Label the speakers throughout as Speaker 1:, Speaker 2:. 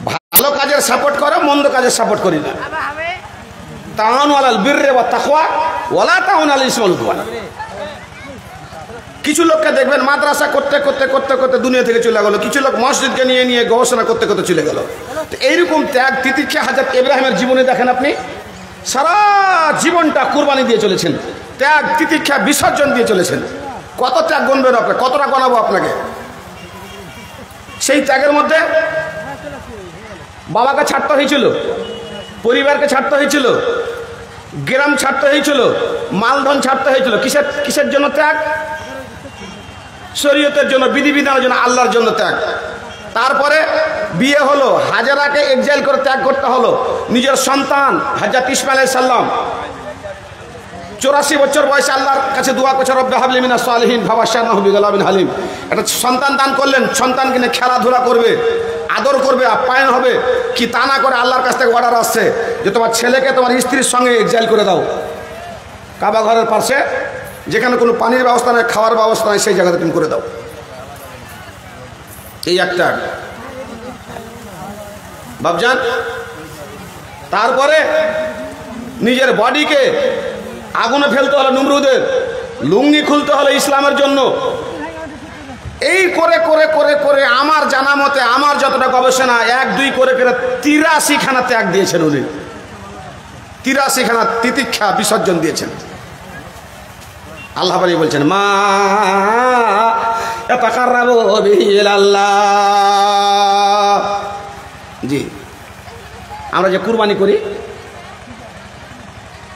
Speaker 1: ভালো কাজের সাপোর্ট করো, মন্দ কাজের সাপোর্ট করি না। তাআওয়ানু আলাল বিররি ওয়াত তাকওয়া ওয়ালা তাআওয়ানু আলাল ইসমি ওয়াল উদওয়ান। কিছু লোককে দেখবেন মাদ্রাসা করতে করতে করতে করতে দুনিয়া থেকে চলে গেল, কিছু লোক মসজিদকে নিয়ে নিয়ে গবেষণা করতে করতে চলে গেল। তো এইরকম ত্যাগ তিতিক্ষা হযরত ইব্রাহিমের জীবনে দেখেন আপনি, সারা জীবনটা কুরবানি দিয়ে চলেছেন, ত্যাগ তিতিক্ষা বিসর্জন দিয়ে চলেছেন। কত ত্যাগ গুনবেন আপনি, কতটা গণাবো আপনাকে? সেই ত্যাগের মধ্যে বাবাকে ছাড়তে হয়েছিল, পরিবারকে ছাড়তে হয়েছিল, গ্রাম ছাড়তে হয়েছিল, মালধন ছাড়তে হয়েছিল। কিসের কিসের জন্য ত্যাগ? শরীয়তের জন্য, বিধিবিধানের জন্য, আল্লাহর জন্য ত্যাগ। তারপরে বিয়ে হলো, হাজেরাকে এক্সাইল করে ত্যাগ করতে হলো। নিজের সন্তান হযরত ইসমাঈল আলাইহিস সালাম 84 বছর বয়সে আল্লাহর কাছে দোয়া করছে, রব্বি হাবলি মিনাস সালিহিন ফাবাশশিরনাহু বিগুলামিন হালিম। একটা সন্তান দান করলেন, সন্তানকে নিয়ে খেলাধুলা করবে, আদর করবে, আপ্যায়ন হবে। কি তা না করে আল্লাহর কাছ থেকে অর্ডার আসছে যে তোমার ছেলেকে তোমার স্ত্রীর সঙ্গে এক্সাইল করে দাও। কাবা ঘরের পাশে যেখানে কোনো পানির ব্যবস্থা নেই, খাওয়ার ব্যবস্থা নেই, সেই জায়গাতে তুমি করে দাও। এই একটা বাবজান। তারপরে নিজের বডিকে আগুনে ফেলতে হলো নমরুদের, লুঙ্গি খুলতে হলো ইসলামের জন্য। এই করে করে করে করে আমার জানা মতে, আমার যতটা গবেষণা, 1-2 করে করে 83 খানা ত্যাগ দিয়েছেন উনি। 83 খানা তিতিক্ষা বিসর্জন দিয়েছেন। আল্লাহ পাক বলছেন, মা ইয়াতাকাররাবু বিহি ইলাল্লাহ। জি, আমরা যে কুরবানি করি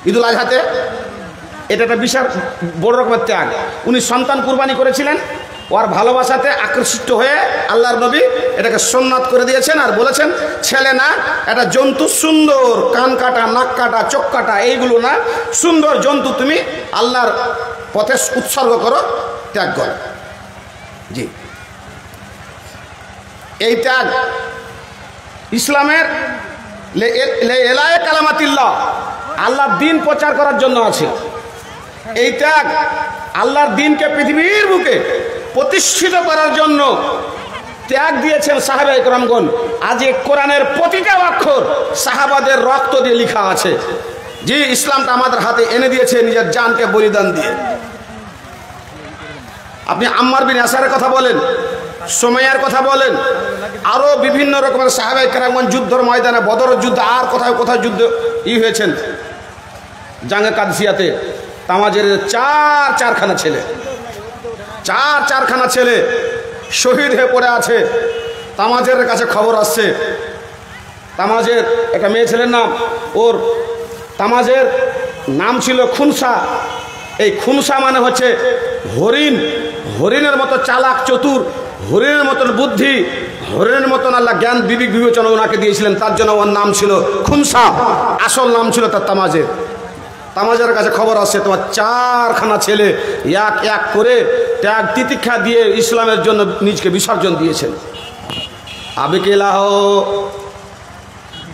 Speaker 1: ঈদুল আজহাতে, এটা একটা বিশাল বড় রকমের ত্যাগ। উনি সন্তান কুরবানি করেছিলেন, ওর ভালোবাসাতে আকর্ষিত হয়ে আল্লাহর নবী এটাকে সুন্নাত করে দিয়েছেন আর বলেছেন, ছেলে না, এটা জন্তু, সুন্দর কান কাটা, নাক কাটা, চোখ কাটা, এইগুলো না, সুন্দর জন্তু তুমি আল্লাহর পথে উৎসর্গ করো, ত্যাগ করো। জি, এই ত্যাগ ইসলামের এলায়ে কালামাতিল্লাহ, আল্লাহর দিন প্রচার করার জন্য আছে। এই ত্যাগ আল্লাহর দিনকে পৃথিবীর বুকে প্রতিষ্ঠিত করার জন্য ত্যাগ দিয়েছেন সাহাবায়ে কেরামগণ। আজ এই কোরআনের প্রতিটা অক্ষর সাহাবাদের রক্ত দিয়ে লেখা আছে। যে ইসলামটা আমাদের হাতে এনে দিয়েছে নিজের জানকে বলিদান দিয়ে। আপনি আম্মার বিন ইয়াসারের কথা বলেন, সুমাইয়ার কথা বলেন, আরো বিভিন্ন রকমের সাহাবায়ে কেরামগণ যুদ্ধের ময়দানে, বদরের যুদ্ধ, আর কোথায় কোথায় যুদ্ধ হয়েছেন। জাঙ্গে কাদসিয়াতে তামাজের চারখানা ছেলে, চারখানা ছেলে শহীদ হয়ে পড়ে আছে। তামাজের কাছে খবর আসছে, তামাজের একটা মেয়ে ছেলের নাম, ওর তামাজের নাম ছিল খুনসা। এই খুনসা মানে হচ্ছে হরিণ, হরিণের মতো চালাক চতুর, হরিণের মতন বুদ্ধি, হরিণের মতন আল্লাহ জ্ঞান বিবেক বিবেচনা ওনাকে দিয়েছিলেন, তার জন্য ওর নাম ছিল খুনসা। আসল নাম ছিল তার তামাজের। তামাজের কাছে খবর আসছে, তোমার চারখানা ছেলে এক এক করে ত্যাগ তিতিক্ষা দিয়ে ইসলামের জন্য নিজকে বিসর্জন দিয়েছেন। আবিকিলাহ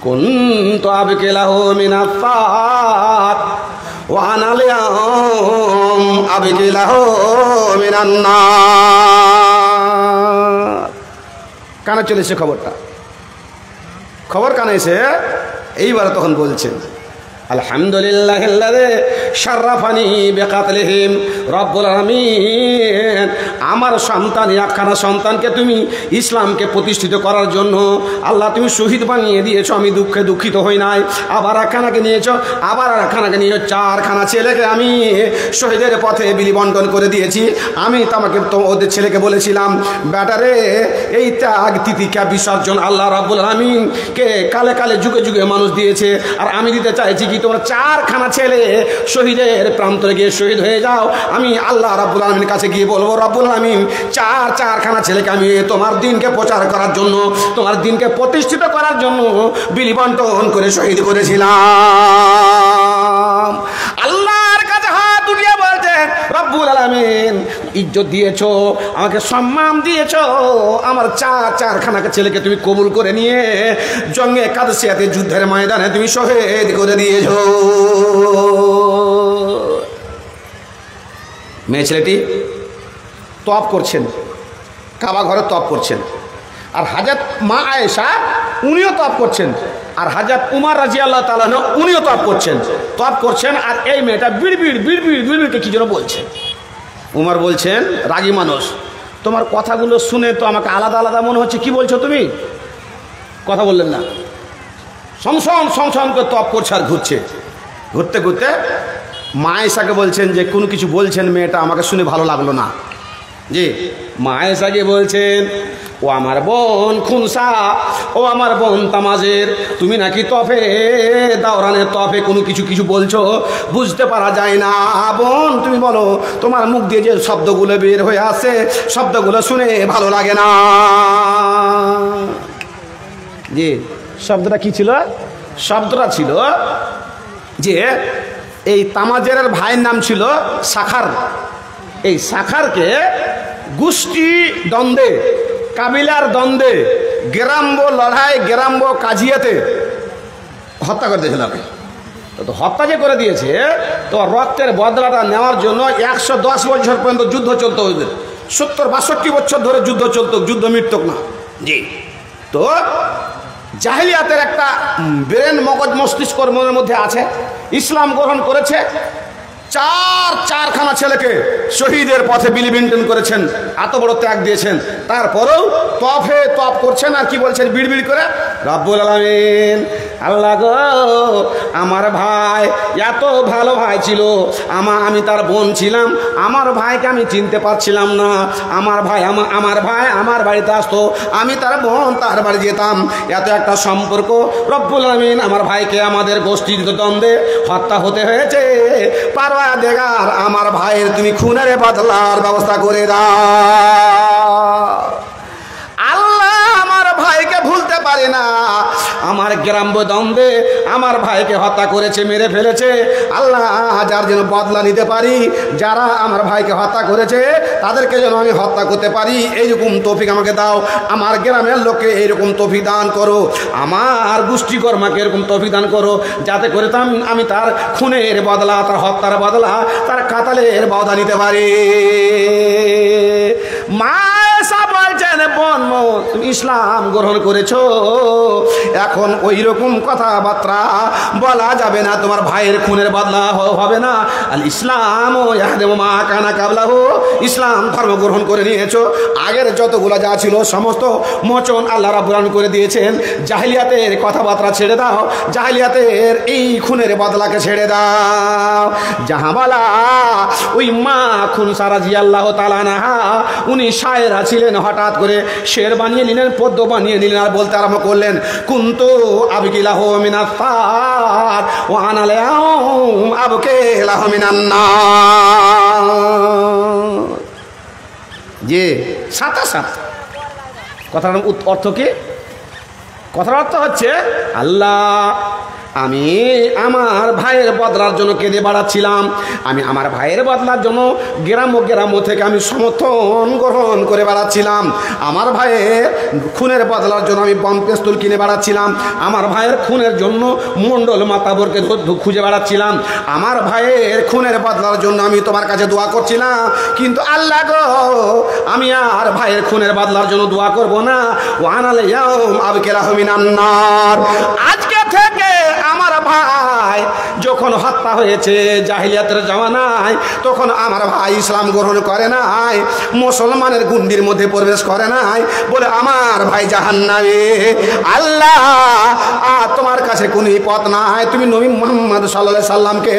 Speaker 1: কুনতু আবিকিলাহ মিনাত ওয়া আনালিয়াম আবিকিলাহ মিনান্নার। কানে চলেছে খবরটা, খবর কানে এসে এইবার তখন বলছেন, আলহামদুলিল্লাহিল্লাযী শাররাফানি বিকাতলিহিম রব্বুল আলামিন। আমার সন্তান, একখানা সন্তানকে তুমি ইসলামকে প্রতিষ্ঠিত করার জন্য আল্লাহ তুমি শহীদ বানিয়ে দিয়েছো। আমি দুঃখে দুঃখিত হই নাই। আবার একখানাকে নিয়েছো, আবার একখানাকে নিয়ে চারখানা ছেলেকে আমি শহীদের পথে বিলি বন্টন করে দিয়েছি। আমি তোমাকে ওদের ছেলেকে বলেছিলাম, ব্যাটারে এই ত্যাগ তিতিক্ষা বিসর্জন আল্লাহ রাব্বুল আলামিনকে কালে কালে যুগে যুগে মানুষ দিয়েছে, আর আমি দিতে চাইছি কি তোমরা চারখানা ছেলে শহীদের প্রান্তরে গিয়ে শহীদ হয়ে যাও। আমি আল্লাহ রাব্বুল আলামিনের কাছে গিয়ে বলবো, রব্বুল আলামিন চারখানা ছেলেকে আমি তোমার দিনকে প্রচার করার জন্য, তোমার দিনকে প্রতিষ্ঠিত করার জন্য বিলি বন্টন করে শহীদ করেছিলাম। আল্লাহর কাছে হাত উঠিয়ে বলছেন, রব্বুল আলামিন ইজ্জত দিয়েছো, আমাকে সম্মান দিয়েছো, আমার চারখানাকে ছেলেকে তুমি কবুল করে নিয়ে জঙ্গে কাদসিয়াতে যুদ্ধের ময়দানে তুমি শহীদ করে দিয়েছো। মেয়ে ছেলেটি তপ করছেন, কাবা ঘরে তপ করছেন। আর হাজরত মা আয়েশা উনিও তওয়াফ করছেন, আর হাজরত উমর রাদিয়াল্লাহু তাআলা উনিও তওয়াফ করছেন। আর এই মেয়েটা বিড়বিড়কে কি যেন বলছেন। উমর বলছেন, রাগী মানুষ, তোমার কথাগুলো শুনে তো আমাকে আলাদা আলাদা মনে হচ্ছে, কি বলছো তুমি? কথা বললেন না, সংসন করে তওয়াফ করছে আর ঘুরতে ঘুরতে মা আয়েশাকে বলছেন যে কোনো কিছু বলছেন মেয়েটা, আমাকে শুনে ভালো লাগলো না। জি, মা আয়েশাকে বলছেন, ও আমার বোন খুনসা, ও আমার বোন তামাজের, তুমি নাকি তফে দাওরানের তফে কোনো কিছু বলছো, বুঝতে পারা যায় না। বোন তুমি বলো, তোমার মুখ দিয়ে যে শব্দগুলো বের হয়ে আসে, শব্দগুলো শুনে ভালো লাগে না। জি, শব্দটা কি ছিল? শব্দটা ছিল যে এই তামাজের ভাইয়ের নাম ছিল সাখার। এই সাখারকে গোষ্ঠী দ্বন্দ্বে, কাবিলার দ্বন্দ্বে, গ্রাম্য লড়াই, গ্রাম্য কাজিয়াতে হত্যা করে দিয়েছিল। তো হত্যা যে করে দিয়েছে, তো রক্তের বদলাটা নেওয়ার জন্য 110 বছর পর্যন্ত যুদ্ধ চলতো। ওদের 70-62 বছর ধরে যুদ্ধ চলতো, যুদ্ধ মিটতক না। জি, তো জাহিলিয়াতের একটা ব্রেন, মগজ, মস্তিষ্ক মনের মধ্যে আছে। ইসলাম গ্রহণ করেছে, চারখানা ছেলেকে শহীদের পথে বিলিবিন্টন করেছেন, এত বড় ত্যাগ দিয়েছেন। তারপরেও তফ করছেন আর কি বলছেন বিড়বিড় করে, রব্বুল আলামিন, আল্লাহ গো, আমার ভাই এত ভালো ভাই ছিল, আমি তার বোন ছিলাম, আমার ভাইকে আমি চিনতে পারছিলাম না। আমার ভাই আমার বাড়িতে আসতো, আমি তার বোন তার বাড়ি যেতাম, এত একটা সম্পর্ক। রব্বুল আলামিন, আমার ভাইকে আমাদের গোষ্ঠীর দ্বন্দ্বে হত্যা হতে হয়েছে। পারওয়ারদিগার, আমার ভাইয়ের তুমি খুনের বদলার ব্যবস্থা করে দাও। আল্লাহ আমার ভাইকে ভুলতে পারে না। আমার গ্রাম্য দ্বন্দ্বে আমার ভাইকে হত্যা করেছে, মেরে ফেলেছে। আল্লাহ, যার যেন বদলা নিতে পারি, যারা আমার ভাইকে হত্যা করেছে তাদেরকে যেন আমি হত্যা করতে পারি, এইরকম তৌফিক আমাকে দাও। আমার গ্রামের লোককে এইরকম তৌফিক দান করো, আমার গোষ্ঠীকর্মাকে এরকম তৌফিক দান করো, যাতে করে আমি তার খুনের বদলা, তার হত্যার বদলা, তার কাতালের বদলা নিতে পারি। মা বলছেন, বোন তুমি ইসলাম গ্রহণ করেছো, এখন ওই রকম কথাবার্তা বলা যাবে না, তোমার ভাইয়ের খুনের বদলা হবে না। আল ইসলাম ইয়াহদিমু মা কানা কাবলাহু, ইসলাম ধর্ম গ্রহণ করে নিয়েছো, আগের যতগুলো যা ছিল সমস্ত মোচন আল্লাহ রাব্বুল আলামিন করে দিয়েছেন। জাহিলিয়াতের কথাবার্তা ছেড়ে দাও, জাহিলিয়াতের এই খুনের বদলাকে ছেড়ে দাও। জাহাবালা ওই মা খুনসা রাদিয়াল্লাহু তাআলা আনহা, উনি শায়েরা ছিলেন, হঠাৎ করে শের বানিয়ে নিলেন, পদ্য বানিয়ে নিলেন, আর বলতে আরম্ভ করলেন, কুনতু আবকিলাহু মিনাস সার ওয়া আনা লাহুম আবকিলাহু মিনান নার। যে সাথে কথার অর্থ কি? কথার অর্থ হচ্ছে, আল্লাহ, আমি আমার ভাইয়ের বদলার জন্য কেঁদে বাড়াচ্ছিলাম, আমি আমার ভাইয়ের বদলার জন্য গ্রাম্য থেকে আমি সমর্থন গ্রহণ করে বেড়াচ্ছিলাম, আমার ভাইয়ের খুনের বদলার জন্য আমি বম পিস্তল কিনে বেড়াচ্ছিলাম, আমার ভাইয়ের খুনের জন্য মণ্ডল মাতাবরকে খুঁজে বেড়াচ্ছিলাম, আমার ভাইয়ের খুনের বদলার জন্য আমি তোমার কাছে দোয়া করছিলাম। কিন্তু আল্লাহ গো, আমি আর ভাইয়ের খুনের বদলার জন্য দোয়া করব না। ওয়ানাল ইয়াউম আবকিলাহু মিনান নার, আজকে থেকে আমার ভাই যখন হত্যা হয়েছে জাহিলিয়াতের জামানায়, তখন আমার ভাই ইসলাম গ্রহণ করে নাই, মুসলমানের গুন্ডির মধ্যে প্রবেশ করে নাই, বলে আমার ভাই জাহান্নামে। আল্লাহ, তোমার কাছে কোনো পথ নাই, তুমি নবী মুহাম্মদ সাল্লাল্লাহু আলাইহি সাল্লামকে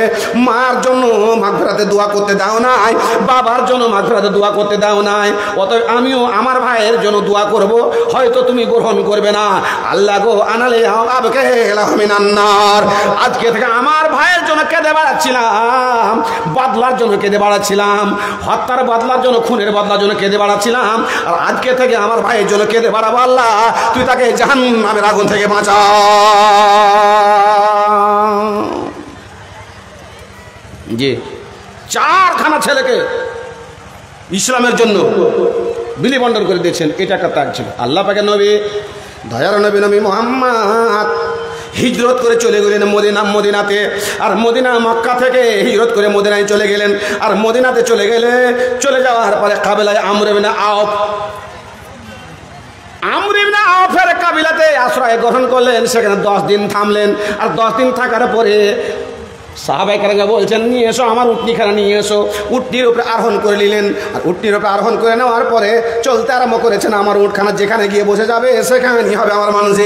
Speaker 1: মার জন্য মাগফিরাতে দোয়া করতে দাও নাই, বাবার জন্য মাগফিরাতে দোয়া করতে দাও নাই, অতএব আমিও আমার ভাইয়ের জন্য দোয়া করব, হয়তো তুমি গ্রহণ করবে না। আল্লাহ গো, আনালে আবকিলাহু মিনান নার, আজকে থেকে আমার ভাইয়ের জন্য কেঁদে বেড়াচ্ছিলাম, বদলার জন্য কেঁদে বেড়াচ্ছিলাম, হত্যার বদলার জন্য, খুনের বদলার জন্য কেঁদে বেড়াচ্ছিলাম, আর আজকে থেকে আমার ভাইয়ের জন্য কেঁদে বেড়াবো। আল্লাহ, তুই তাকে জাহান্নামের আগুন থেকে বাঁচা। জি, চারখানা ছেলেকে ইসলামের জন্য বিলিবন্ডন করে দিয়েছেন, এটা একটা ত্যাগ ছিল। আল্লাহ পাকের নবী, দয়ার নবী মুহাম্মদ হিজরত করে চলে গেলেন মদিনাতে, আর মদিনা মক্কা থেকে হিজরত করে মদিনায় চলে গেলেন, আর মদিনাতে চলে যাওয়ার পরে কাবিলায় আমর ইবনে আওফ, আমর ইবনে আওফের কাবিলাতে আশ্রয় গ্রহণ করলেন, সেখানে 10 দিন থামলেন। আর 10 দিন থাকার পরে সাহাবায়ে কেরাম বলছেন, নিয়ে এসো আমার উটনিখানা নিয়ে এসো। উটনির উপরে আরোহণ করে নিলেন। আর উটনির উপরে আরোহণ করে নেওয়ার পরে চলতে আরম্ভ করেছেন। আমার উটখানা যেখানে গিয়ে বসে যাবে সেখানেই হবে আমার মানজিল।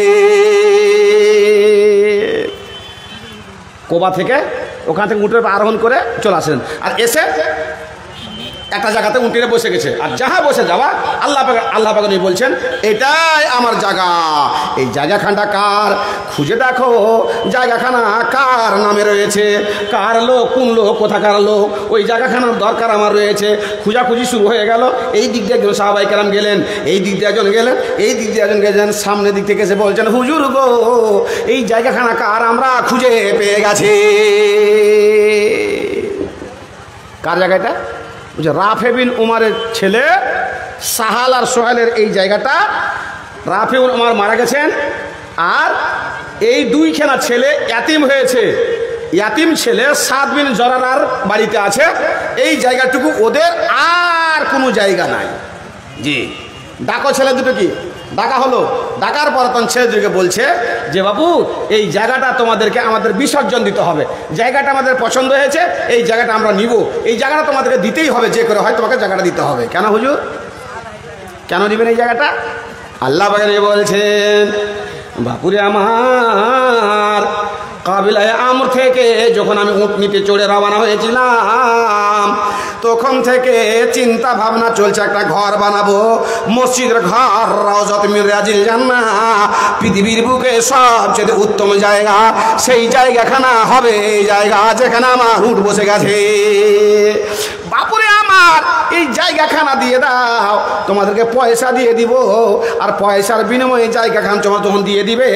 Speaker 1: কোবা থেকে ওখান থেকে উটের উপরে আরোহণ করে চলে আসেন, আর এসে একটা জায়গাতে উঁটিরে বসে গেছে। আর যাহা বসে যাওয়া আল্লাহ পাক নবী বলছেন, এটাই আমার জায়গা। এই জায়গাখানটা কার? খুঁজে দেখো জায়গাখানা কার নামে রয়েছে, কার লোক, কোন লোক, কোথাকার লোক, ওই জায়গাখানার দরকার আমার রয়েছে। খুঁজাখুঁজি শুরু হয়ে গেল। এই দিক দিয়ে একজন সাহাবায়ে কেরাম গেলেন, এই দিক দিয়ে একজন গেলেন, এই দিক দিয়ে একজন গেলেন। সামনের দিক থেকে এসে বলছেন, হুজুর গো, এই জায়গাখানা কার? আমরা খুঁজে পেয়ে গেছি। কার জায়গাটা? রাফে বিন উমারের ছেলে সাহাল আর সোহেলের এই জায়গাটা। রাফে বিন উমার মারা গেছেন, আর এই দুইখানা ছেলে ইয়াতিম হয়েছে। ইয়াতিম ছেলে সাদ বিন জরারার বাড়িতে আছে। এই জায়গাটুকু ওদের, আর কোনো জায়গা নাই। জি, ডাকো ছেলে দুটো। কি ডাকা হলো? ডাকার পর তখন ছেলে দুটোকে বলছে যে, বাবু এই জায়গাটা তোমাদেরকে আমাদের বিসর্জন দিতে হবে। জায়গাটা আমাদের পছন্দ হয়েছে, এই জায়গাটা আমরা নিব। এই জায়গাটা তোমাদেরকে দিতেই হবে, যে করে হয় তোমাকে জায়গাটা দিতে হবে। কেন হুজুর, কেন দিবেন এই জায়গাটা? আল্লাহ পাক বলছেন, বাপুরে আমার, কাবিলায়ে আমর থেকে যখন আমি উটনিতে চড়ে রওনা হয়েছিলাম, তখন থেকে চিন্তা ভাবনা চলছে একটা ঘর বানাবো, মসজিদের ঘর, রাউজাত মিন রিয়াজিল জান্নাহ। পৃথিবীর বুকে সবচেয়ে উত্তম জায়গা, সেই জায়গাখানা হবে এই জায়গা যেখানে আমার উট বসে গেছে। বাপুরে আমার, এই জায়গাখানা দিয়ে দাও, তোমাদেরকে পয়সা দিয়ে দিব, আর পয়সার বিনিময়ে জায়গাখান যখন দিয়ে দিবে,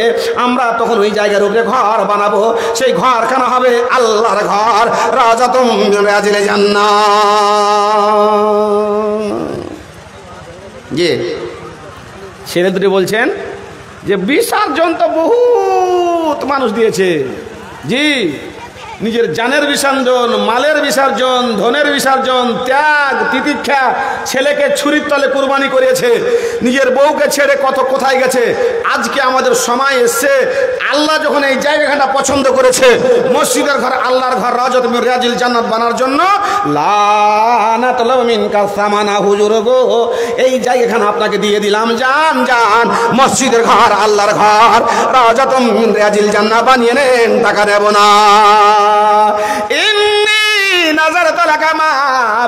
Speaker 1: আমরা তখন ওই জায়গার উপরে ঘর বানাবো। সেই ঘরখানা হবে আল্লাহর ঘর, রাউজাতুম মিন রিয়াজিল জান্নাহ। জি, ছেলে দুটি বলছেন যে বিসর্জন তো বহুত মানুষ দিয়েছে। জি, নিজের জানের বিসর্জন, মালের বিসর্জন, ধনের বিসর্জন, ত্যাগ তিতিক্ষা, ছেলেকে ছুরির তলে কুরবানি করেছে, নিজের বউকে ছেড়ে কত কোথায় গেছে। আজকে আমাদের সময় এসছে, আল্লাহ যখন এই জায়গাটা পছন্দ করেছে, মসজিদের ঘর, আল্লাহর ঘর, রাউজাত মিন রিয়াজিল জান্নাত বানার জন্য, লানাতুল মিনকা সামানা, হুজুর গো, এই জায়গাখানা আপনাকে দিয়ে দিলাম, যান যান, মসজিদের ঘর, আল্লাহর ঘর, রাউজাত মিন রিয়াজিল জান্নাত বানিয়ে নেন, টাকা নেব না। ইন্নী নাযারতু লাকা মা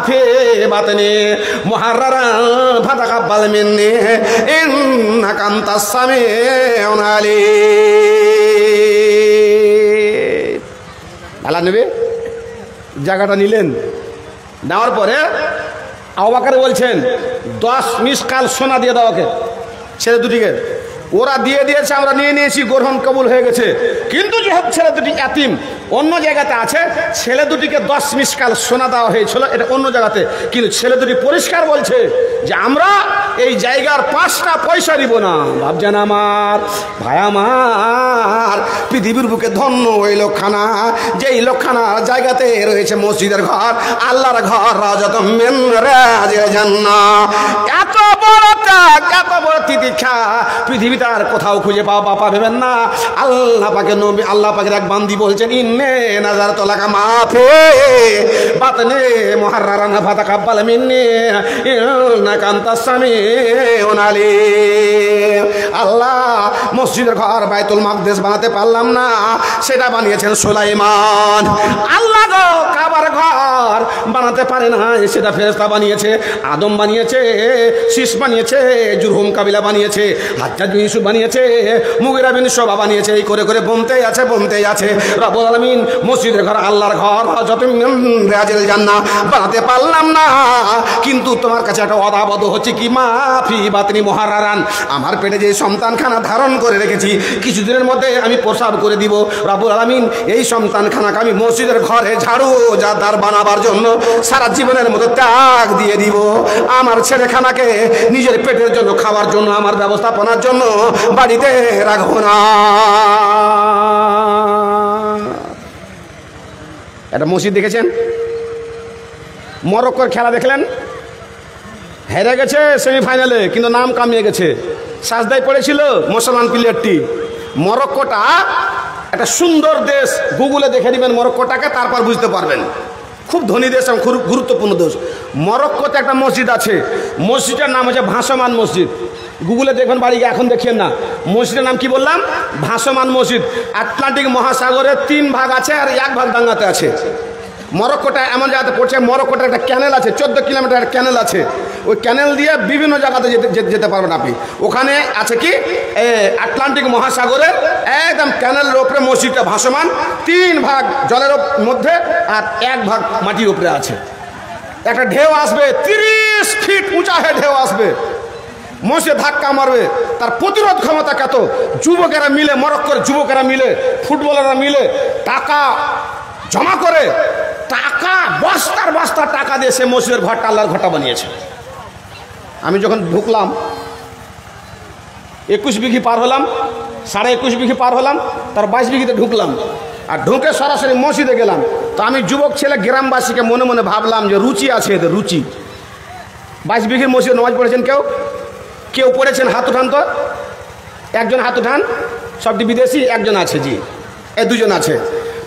Speaker 1: ফি বাতনি মুহাররারান ফাতাকাব্বাল মিন্নি ইন্নাকা আনতাস সামিউল আলীম। আল্লাহ নবী জায়গাটা নিলেন। নেওয়ার পরে আবু বকর বলছেন, 10 মিসকাল সোনা দিয়ে দাও ওকে, ছেলে দুটিকে। ওরা দিয়ে দিয়েছে, আমরা নিয়ে নিয়েছি, গ্রহণ কবুল হয়ে গেছে। কিন্তু যেহেতু ছেলে দুটি ইয়াতিম, অন্য জায়গাতে আছে, ছেলে দুটিকে 10 মিসকাল সোনা দেওয়া হয়েছিল, এটা অন্য জায়গাতে। কিন্তু ছেলে দুটি পরিষ্কার বলছে যে আমরা এই জায়গার 5টা পয়সা দিব না। ভাবছেন আমার ভাই আমার, পৃথিবীর বুকে ধন্য ওই লোকখানা, যেই লোকখানা জায়গাতে রয়েছে মসজিদের ঘর, আল্লাহর ঘর, রাউজাতুম মিন রিয়াজিল জান্নাহ। এত বড় ত্যাগ, এত বড় তিতিক্ষা পৃথিবীতে আর কোথাও খুঁজে পাবেন না। আল্লাহ পাকের নবী, আল্লাহ পাকের এক বান্দি বলছেন, ইন্নী নাযারতু লাকা মা ফি বাতনি মুহাররারান ফাতাকাব্বাল মিন্নি ইন্নাকা আনতাস সামিউল আলীম। আল্লাহ মসজিদের ঘর, বাইতুল মাকদিস বানাতে পারলাম না, সেটা বানিয়েছেন সুলাইমান। আল্লাহ গো, কাবার ঘর বানাতে পারে না, সেটা ফেরেশতা বানিয়েছে, আদম বানিয়েছে, শীষ বানিয়েছে, জুরহুম কাবিলা বানিয়েছে, হাজ্জাজ বিন ইউসুফ বানিয়েছে, মুগিরা বিন শুবা বানিয়েছে। এই করে করে বমতেই আছে। রব্বুল আলামিন মসজিদের ঘর, আল্লাহর ঘর, রাউজাতুম মিন রিয়াজিল জান্নাহ বানাতে পারলাম না। কিন্তু তোমার কাছে একটা অদাবদ্ধ হচ্ছে কি, মা ফি বাতনি মুহাররারান, আমার পেটে যে সন্তানখানা ধারণ করে রেখেছি, কিছুদিনের মধ্যে আমি প্রসাব করে দিব। রব্বুল আলামিন এই সন্তানখানাকে আমি মসজিদের ঘরে ঝাড়ু জাদার বানাবার জন্য সারা জীবনের মতো ত্যাগ দিয়ে দিব। আমার ছেলেখানাকে নিজের পেটের জন্য, খাওয়ার জন্য, আমার ব্যবস্থাপনার জন্য বাড়িতে রাখবো না। একটা মসজিদ দেখেছেন? মরক্কোর খেলা দেখলেন, হেরে গেছে সেমিফাইনালে, কিন্তু নাম কামিয়ে গেছে। সাজদায় পড়েছিল মুসলমান প্লেয়ারটি। মরক্কোটা একটা সুন্দর দেশ, গুগলে দেখে নেবেন মরক্কোটাকে, তারপর বুঝতে পারবেন। খুব ধনী দেশ এবং খুব গুরুত্বপূর্ণ দেশ। মরক্কোতে একটা মসজিদ আছে, মসজিদের নাম হচ্ছে ভাসমান মসজিদ। গুগলে দেখবেন, বাড়ি গিয়ে এখন দেখিয়েন না। মসজিদের নাম কি বললাম? ভাসমান মসজিদ। আটলান্টিক মহাসাগরের 3 ভাগ আছে আর 1 ভাগ দাঙ্গাতে আছে। মরক্কোটা এমন জায়গাতে পড়ছে, মরক্কোটা একটা ক্যানেল আছে, 14 কিলোমিটার একটা ক্যানেল আছে। ওই ক্যানেল দিয়ে বিভিন্ন জায়গাতে যেতে পারবেন আপনি। ওখানে আছে কি আটলান্টিক মহাসাগরের একদম ক্যানেলের ওপরে মসজিদটা ভাসমান, 3 ভাগ জলের মধ্যে আর 1 ভাগ মাটির উপরে আছে। একটা ঢেউ আসবে, 30 ফিট উঁচা হয়ে ঢেউ আসবে, মসজিদে ধাক্কা মারবে। তার প্রতিরোধ ক্ষমতা কত! যুবকেরা মিলে, মরক্কোর যুবকেরা মিলে, ফুটবলাররা মিলে টাকা জমা করে, টাকা বস্তার বস্তা টাকা দিয়ে সে মসজিদের ঘরটা, আল্লাহর ঘরটা বানিয়েছে। আমি যখন ঢুকলাম, 21 বিঘি পার হলাম, 21.5 বিঘি পার হলাম, তার 22 বিঘিতে ঢুকলাম। আর ঢুকে সরাসরি মসজিদে গেলাম। তো আমি যুবক ছেলে গ্রামবাসীকে মনে মনে ভাবলাম যে রুচি আছে এদের, রুচি। 22 বিঘির মসজিদে নামাজ পড়েছেন কেউ? কেউ পড়েছেন? হাত উঠান তো, একজন হাত উঠান। সবটি বিদেশি, একজন আছে, জি, এই 2জন আছে।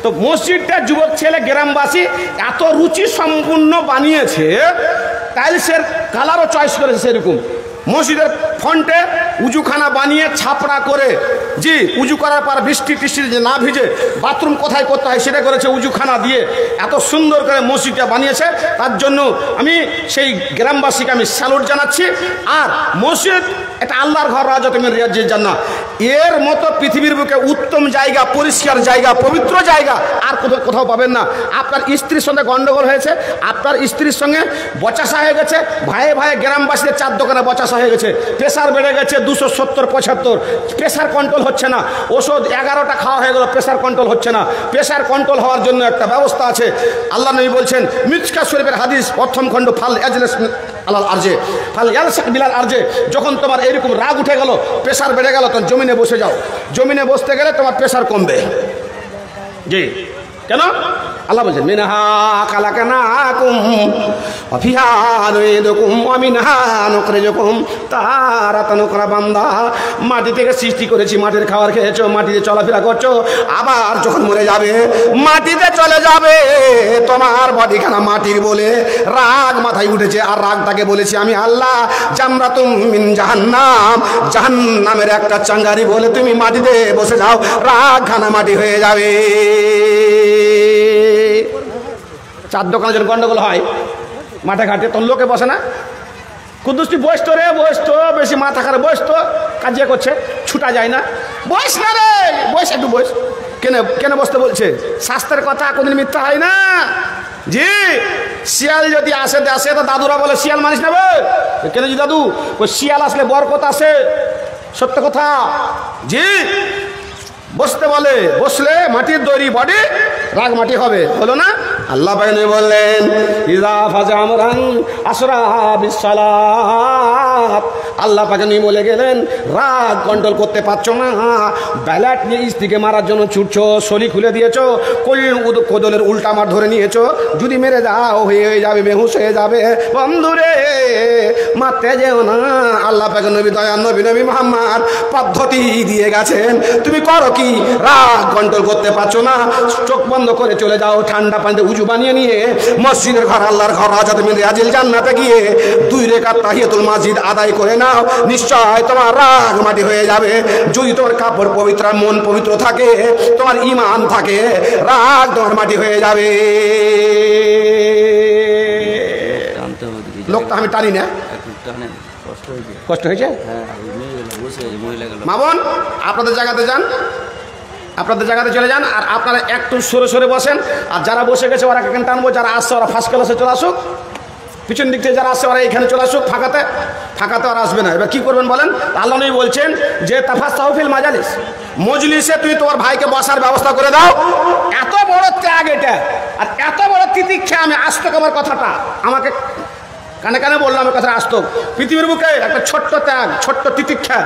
Speaker 1: তো মসজিদটা যুবক ছেলে গ্রামবাসী এত রুচি সম্পূর্ণ বানিয়েছে, টাইলসের কালারও চয়েস করেছে সেরকম। মসজিদের ফ্রন্টে উজুখানা বানিয়ে ছাপড়া করে, জি, উজু করার পর বৃষ্টি টিষ্টি যে না ভিজে বাথরুম কোথায় করতে হয় সেটা করেছে উজুখানা দিয়ে। এত সুন্দর করে মসজিদটা বানিয়েছে, তার জন্য আমি সেই গ্রামবাসীকে আমি স্যালুট জানাচ্ছি। আর মসজিদ এটা আল্লাহর ঘর, রাজাতুমিন রিয়াজিল জান্নাহ। এর মতো পৃথিবীর বুকে উত্তম জায়গা, পরিষ্কার জায়গা, পবিত্র জায়গা আর কোথাও পাবেন না। আপনার স্ত্রীর সঙ্গে গন্ডগোল হয়েছে, আপনার স্ত্রীর সঙ্গে বচাসা হয়ে গেছে, ভাইয়ে ভাইয়ে গ্রামবাসীদের 4 দোকানে বচাসা হয়ে গেছে, প্রেশার বেড়ে গেছে 270-75, প্রেশার কন্ট্রোল হচ্ছে না, ওষুধ 11টা খাওয়া হয়ে গেল, প্রেশার কন্ট্রোল হচ্ছে না। প্রেশার কন্ট্রোল হওয়ার জন্য একটা ব্যবস্থা আছে। আল্লাহ নবী বলছেন, মিশকাত শরীফের হাদিস 1ম খণ্ড, ফাল ইয়াজলিস আলাল আরজে ফাল ইয়ালসাক বিলাল আরজে। যখন তোমার এরকম রাগ উঠে গেল, প্রেশার বেড়ে গেল, তখন জমিনে বসে যাও। জমিনে বসতে গেলে তোমার প্রেশার কমবে। জি, কেন? আল্লাহ বলছেন, মিনহা খালাকনাকুম ওয়া ফিহা নুঈদুকুম ওয়া মিনহা নুখরিজুকুম তারাতান উখরা। বান্দা, মাটি থেকে সৃষ্টি করেছি, মাটির খাবার খেয়েছো, মাটিতে চলাফেরা করছো, আবার যখন মরে যাবে মাটিতে চলে যাবে। তোমার বডিখানা মাটির বলে রাগ মাথায় উঠেছে, আর রাগটাকে বলেছি আমি আল্লাহ জামরাতুম মিন জাহান্নাম, জাহান্নামের একটা চাঙ্গারি বলে তুমি মাটিতে বসে যাও, রাগখানা মাটি হয়ে যাবে। 4 দোকানে যখন গন্ডগোল হয় মাঠে ঘাটে, তখন লোকে বসে না? কুদ্দুস তুই বসতো রে, বসতো, বেশি মাথা খারাপ, বসতো, কাজিয়া করছে, ছুটা যায় না, বস না রে, বস, একটু বস। কেন বসতে বলছে? শাস্ত্রের কথা কোনদিন মিথ্যা হয় না। জি, শিয়াল যদি আসে দেশে, তো দাদুরা বলে শিয়াল মানিস না বে। কেন জি দাদু? ওই শিয়াল আসলে বরকত আসে, সত্য কথা। জি, বসতে বলে, বসলে মাটির তৈরি বডি, রাগ মাটি হবে, হলো না? আল্লাহ পাক বললেন, ইযা ফাজামরান আসরা বিসসালাত। আল্লাহ পাক বলে গেলেন, রাগ কন্ট্রোল করতে পারছো না, ব্যালেট নিয়ে স্ত্রীকে মারার জন্য ছুটছো, শরীর খুলে দিয়েছো, কোদলের উল্টা মার ধরে নিয়েছো, যদি মেরে যাও হয়ে যাবে, বেহুশ হয়ে যাবে। বন্ধুরে, মারতে যেও না। আল্লাহ পাক নবী, দয়ার নবী মুহাম্মদ পদ্ধতি দিয়ে গেছেন। তুমি করো কি? রাগ কন্ট্রোল করতে পারছো না, চোখ বন্ধ করে চলে যাও, ঠান্ডা পানিতে উজু বানিয়ে নিয়ে মসজিদের ঘর, আল্লাহর ঘর, রাজাতুমিন রিয়াজিল জান্নাতে গিয়ে 2 রাকাত তাহিয়াতুল মসজিদ আদায় করে নাও, নিশ্চয় তোমার রাগ মাটি হয়ে যাবে। যদি তোমার কাপড় পবিত্র, মন পবিত্র থাকে, তোমার ঈমান থাকে, রাগ তোমার মাটি হয়ে যাবে। লোকটা আমি টানি না, কষ্ট হয়েছে। মা বোন, আপনাদের জায়গাতে যান, আপনাদের জায়গাতে চলে যান, আর আপনারা একটু সরে সরে বসেন। আর যারা বসে গেছে ওরা এখানে টানবো, যারা আসছে ওরা ফার্স্ট ক্লাসে চলে আসুক, পিছন দিক থেকে যারা আসছে ওরা এখানে চলে আসুক, ফাঁকাতে আর আসবে না। এবার কি করবেন বলেন? আল্লাহ নবী বলছেন যে তাফাসসাহু ফিল মাজালিস, মজলিসে তুই তোমার ভাইকে বসার ব্যবস্থা করে দাও। এত বড় ত্যাগ এটা, আর এত বড় তিতিক্ষা। আমি আসতো আমার কথাটা, আমাকে কানে কানে বললাম, আমার কথা আসতো। পৃথিবীর বুকে একটা ছোট্ট ত্যাগ, ছোট্ট তিতিক্ষা।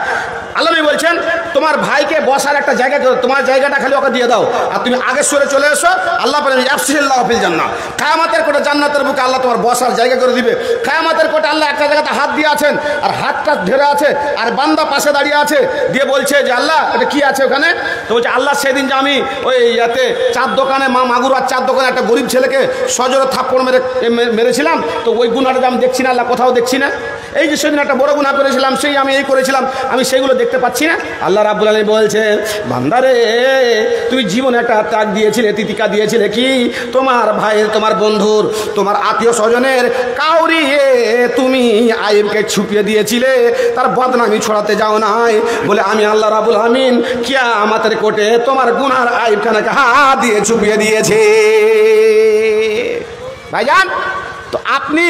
Speaker 1: আল্লাহ নবী বলছেন তোমার ভাইকে বসার একটা জায়গা করো, তোমার জায়গাটা খালি ওকে দিয়ে দাও, আর তুমি আগের সরে চলে এসো। আল্লাহ বলেন ইয়াফসিল্লাহ ফিল জান্নাহ, কিয়ামতের কোটে জান্নাতের বুকে আল্লাহ তোমার বসার জায়গা করে দিবে। কিয়ামতের কোটে আল্লাহ একটা জায়গাতে হাত দিয়ে আছেন, আর হাতটা ধরে আছে, আর বান্দা পাশে দাঁড়িয়ে আছে, দিয়ে বলছে যে আল্লাহ এটা কি আছে ওখানে? তো বলছে আল্লাহ সেদিন যে আমি ওই ইয়াতে চার দোকানে মাগুর আর চার দোকানে একটা গরিব ছেলেকে সজোরে থাপ্পড় মেরেছিলাম, তো ওই গুনাহটা আমি দেখছি না আল্লাহ, কোথাও দেখছি না। এই যে সেদিন একটা বড় গুনাহ করেছিলাম, সেই আমি এই করেছিলাম, আমি সেইগুলো দেখতে পাচ্ছি না। আল্লাহ রাব্বুল আলামিন বলছেন বান্দারে তুমি জীবনে একটা ত্যাগ দিয়েছিলে, তিতিকা দিয়েছিলে, কি তোমার ভাইয়ের, তোমার বন্ধুর, তোমার আত্মীয় স্বজনের কাউরি তুমি আইবকে ছুপিয়ে দিয়েছিলে, তার বদনামি ছড়াতে যাও নাই বলে আমি আল্লাহ রাব্বুল আলামিন কিয়ামতের কোটে তোমার গুনার আইবখানাকে হাত দিয়ে ছুপিয়ে দিয়েছে। ভাইজান, তো আপনি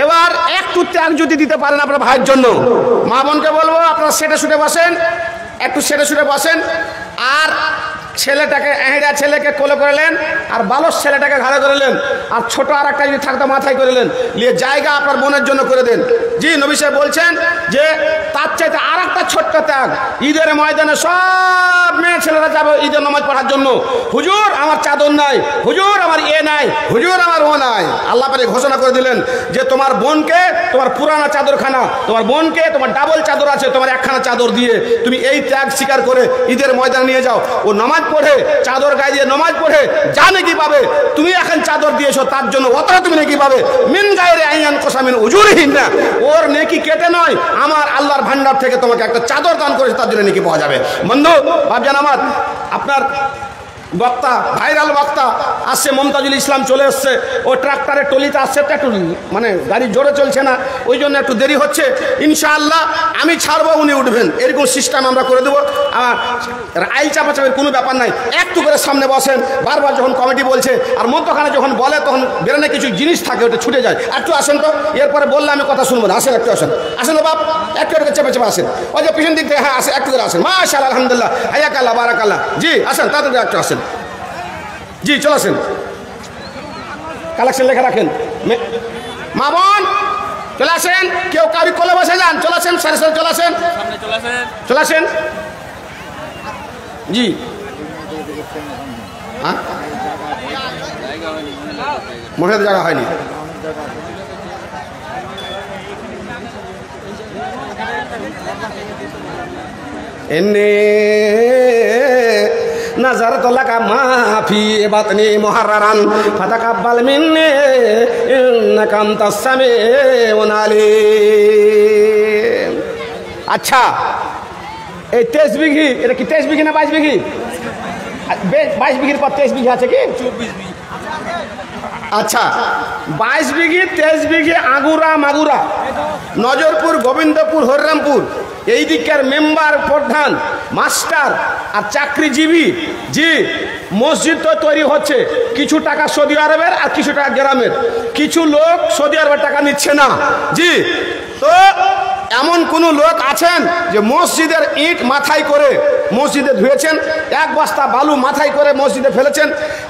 Speaker 1: এবার একটু ত্যাগ যদি দিতে পারেন আপনার ভাইয়ের জন্য, মা বোনকে বলবো আপনারা সেটে শুটে বসেন, একটু সেটে শুটে বসেন, আর ছেলেটাকে এহেড়া ছেলেকে কোলে করলেন, আর বালস ছেলেটাকে ঘাড়ে করলেন, আর ছোট আর একটা যদি থাকতো মাথায় করলেন, নিয়ে জায়গা আপনার বোনের জন্য করে দেন। জি নবী সাহেব বলছেন যে তার চাইতে আর একটা ছোট্ট ত্যাগ, ঈদের ময়দানে সব মেয়ে ছেলেরা যাবে ঈদের নামাজ পড়ার জন্য, হুজুর আমার চাদর নাই, হুজুর আমার নাই, হুজুর আমার ও নাই। আল্লাহ পাক ঘোষণা করে দিলেন যে তোমার বোনকে তোমার পুরানা চাদরখানা, তোমার বোনকে তোমার ডাবল চাদর আছে, তোমার একখানা চাদর দিয়ে তুমি এই ত্যাগ স্বীকার করে ঈদের ময়দানে নিয়ে যাও। ও নামাজ পড়ে, চাদর গায়ে দিয়ে নামাজ পড়ে যা নাকি পাবে, তুমি এখন চাদর দিয়েছো তার জন্য অতটা তুমি নাকি পাবে, মিন গায়রে আইয়ান কোসামিন উজুরিহিন না, ওর নেকি কেটে নয়, আমার আল্লাহর ভান্ডার থেকে তোমাকে একটা চাদর দান করেছে তার জন্য নেকি পাওয়া যাবে। বন্ধু ভাবজান আমার, আপনার বক্তা ভাইরাল বক্তা আসছে, মমতাজুল ইসলাম চলে এসছে, ও ট্রাক্টরের টলিতে আসছে, তো একটু মানে গাড়ি জোরে চলছে না, ওই জন্য একটু দেরি হচ্ছে। ইনশাআল্লাহ আমি ছাড়বো, উনি উঠবেন, এরকম সিস্টেম আমরা করে দেবো। আর আইল চাপাচাপের কোনো ব্যাপার নাই, একটু করে সামনে বসেন, বারবার যখন কমিটি বলছে আর মধ্যখানে যখন বলে তখন বেরোনে কিছু জিনিস থাকে, ওটা ছুটে যায়। একটু আসেন তো, এরপরে বললে আমি কথা শুনবো না। আসেন, একটু আসেন, আসেন বাপ, একটু একটু চেপে চেপে আসেন, ওই যে পিছন দিক থেকে, হ্যাঁ আসেন, একটু করে আসেন, মাশাআল্লাহ আলহামদুলিল্লাহ, হায়াকাল্লাহ বারাকাল্লাহ। জি আসেন, তাড়াতাড়ি একটু আসেন, জি চলে আসেন, কালেকশন লেখা রাখেন, মা বোন চলে আসেন, কেউ কারি কোলে বসে যান, চলে আসেন, সাড়ে সাড়ে চলে আসেন, চলে আসেন। জি হ্যাঁ মহিলাদের জায়গা হয়নি, এনে نظرت لك ما في بطني محررا فتقبل مني إنك أنت السميع العليم। আচ্ছা এই 23 বিঘি, এটা কি 23 বিঘি না 22 বিঘি? 22 বিঘির পর 23 বিঘি আছে কি? 24 বিঘি। আচ্ছা 22 বিঘি, 23 বিঘি আগুরা মাগুরা, নজরপুর, গোবিন্দপুর, হরিরামপুর, এই দিককার মেম্বার, প্রধান, মাস্টার আর চাকরিজীবী। জি মসজিদ তো তৈরি হচ্ছে, কিছু টাকা সৌদি আরবের আর কিছু টাকা গ্রামের, কিছু লোক সৌদি আরবের টাকা নিচ্ছে না। জি তো এমন কোন লোক আছেন যে মসজিদের ইট মাথায় করে মসজিদে ধুয়েছেন, এক বস্তা বালু মাথায় করে মসজিদে ফেলেছেন,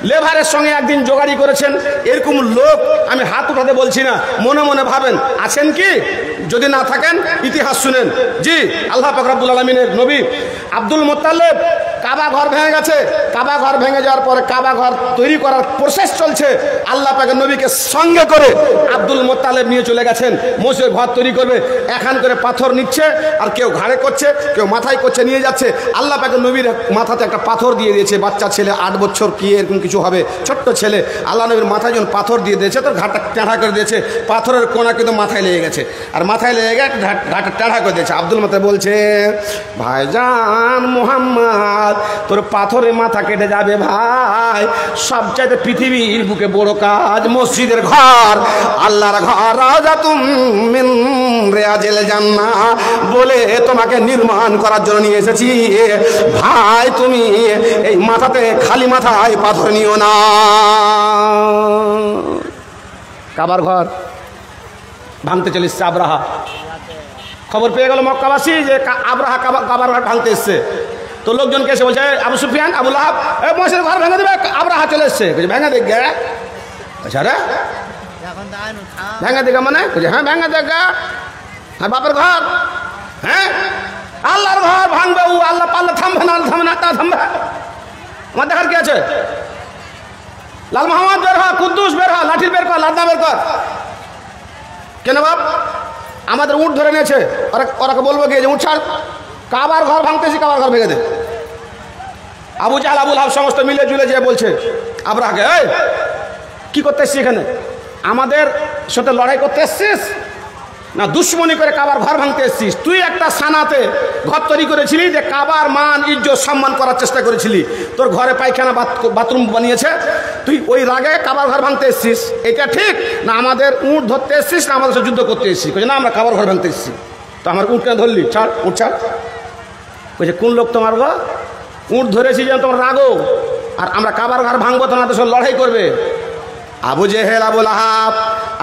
Speaker 1: লেবারের সঙ্গে একদিন জোগাড়ি করেছেন, এরকম লোক আমি হাত উঠাতে বলছি না, মনে মনে ভাবেন আছেন কি? যদি না থাকেন ইতিহাস শুনেন। জি আল্লাহ পাক রব্বুল আলামিনের নবী আব্দুল মুত্তালিব, কাবা ঘর ভেঙে গেছে, কাবা ঘর ভেঙে যাওয়ার পরে কাবা ঘর তৈরি করার প্রসেস চলছে, আল্লাহ পাকের নবীকে সঙ্গে করে আব্দুল মুত্তালিব নিয়ে চলে গেছেন, মসজিদ ঘর তৈরি করবে, এখান করে পাথর নিচ্ছে, আর কেউ ঘাড়ে করছে, কেউ মাথায় করছে, নিয়ে যাচ্ছে। আল্লাহ পাকের নবীর মাথাতে একটা পাথর দিয়ে দিয়েছে, বাচ্চা ছেলে 8 বছর কি এরকম কিছু হবে, ছোট্ট ছেলে, আল্লাহ নবীর মাথায় যখন পাথর দিয়ে দিয়েছে, তোর ঘাটটা টেঁড়া করে দিয়েছে, পাথরের কোনা কিন্তু মাথায় লেগে গেছে, আর মাথায় লেগে গেছে ঘাটটা টেঁড়া করে দিয়েছে। আব্দুল মুত্তালিব বলছে ভাইজান মুহাম্মদ, তোর পাথরের মাথা কেটে যাবে ভাই, সবচাইতে পৃথিবীর বুকে বড় কাজ মসজিদের ঘর, আল্লাহর ঘর, রাজাতুম মিন রিয়াজিল জান্নাহ বলে তোমাকে নির্মাণ করার জন্য নিয়ে এসেছি ভাই, তুমি এই মাথাতে খালি মাথায় পাথর নিও না। কাবার ঘর ভাঙতে চলেছে আব্রাহা, খবর পেয়ে গেল মক্কাবাসী যে আব্রাহা কাবার ঘর ভাঙতে এসছে। তো লোকজনকে এসে বলছে আবু সুফিয়ান, আবু লাহাব, মসজিদের ঘর ভেঙে দেবে, আব্রাহা চলে এসছে। ভেঙে দেখ গে, আচ্ছা রে ভেঙে দিকে মানে হ্যাঁ ভেঙে দেখ, হ্যাঁ বাপের ঘর, হ্যাঁ আল্লাহর ঘর ভাঙবে, ও আল্লাহ থামতা থামবা, আমার দেখার কি আছে? লাল মোহাম্মদ বের হ, কুদ্দুস বের হ, লাঠি বের কর, লাদা বের কর। কেন বাপ? আমাদের উঠ ধরে নিয়েছে, ওরাকে বলবো কি যে উঠ ছাড়, কাবার ঘর ভাঙতেছি, কাবার ঘর ভেঙে দে। আবু জাহল আবুল হাব সমস্ত মিলে জুলে যে বলছে আবরাহাকে, এই কি করতে এসছিস এখানে? আমাদের সাথে লড়াই করতে এসছিস না দুশ্মনী করে কাবার ঘর ভাঙতে এসছিস? তুই একটা সানাতে ঘর তৈরি করেছিলি যে কাবার মান ইজ্জত সম্মান করার চেষ্টা করেছিলি, তোর ঘরে পায়খানা বাথরুম বানিয়েছে, তুই ওই রাগে কাবার ঘর ভাঙতে এসছিস। এটা ঠিক না? আমাদের উঁট ধরতে এসছিস না আমাদের সাথে যুদ্ধ করতে এসছিস? না, আমরা কাবার ঘর ভাঙতে এসছি। তো আমার উঁট কেন ধরলি? ছাড়, উঠ ছাড়। বলছে কোন লোক তোমার গো? উঁট ধরেছি যেন তোমার রাগো, আর আমরা কাবার ঘর ভাঙবো, তোমাদের সঙ্গে লড়াই করবে। আবু জেহেল, আবুল আহাব,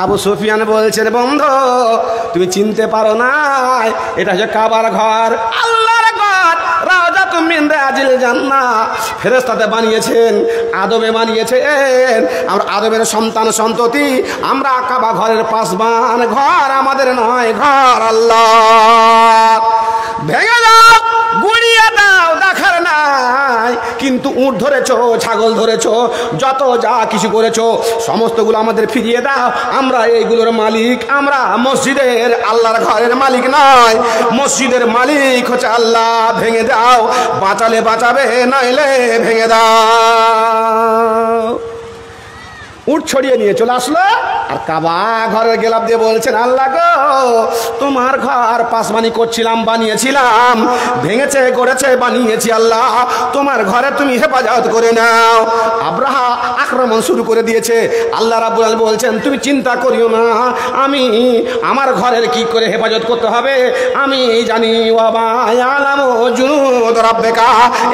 Speaker 1: আবু সুফিয়ান বলছেন বন্ধু তুমি চিনতে পারো না, এটা হচ্ছে কাবার ঘর, আল্লাহর ঘর, রাওজাতুম মিন রিয়াজিল জান্নাহ। ফেরেশতাতে বানিয়েছেন, আদমে বানিয়েছেন, আমরা আদমের সন্তান সন্ততি, আমরা কাবা ঘরের পাশবান, ঘর আমাদের নয়, ঘর আল্লাহ। ভেঙে দাও, গুড়িয়ে দাও, দেখার নাই, কিন্তু উট ধরেছো, ছাগল ধরেছো, যত যা কিছু করেছো সমস্তগুলো আমাদের ফিরিয়ে দাও, আমরা এইগুলোর মালিক। আমরা মসজিদের, আল্লাহর ঘরের মালিক নয়, মসজিদের মালিক হচ্ছে আল্লাহ। ভেঙে দাও, বাঁচালে বাঁচাবে, নইলে ভেঙে দাও। উট ছড়িয়ে নিয়ে চলে আসলো, আর কাবা ঘরের গেলাপ দিয়ে বলছেন আল্লাহ গো তোমার ঘর পাশবানি করছিলাম, বানিয়েছিলাম, ভেঙেছে গড়েছে বানিয়েছি, আল্লাহ তোমার ঘরে তুমি হেফাজত করে নাও। আব্রাহা আক্রমণ শুরু করে দিয়েছে। আল্লাহ রাব্বুল আলামিন বলছেন তুমি চিন্তা করিও না, আমি আমার ঘরের কি করে হেফাজত করতে হবে আমি জানি। ওয়া মা ইয়ালামু জুনুদ রাব্বিকা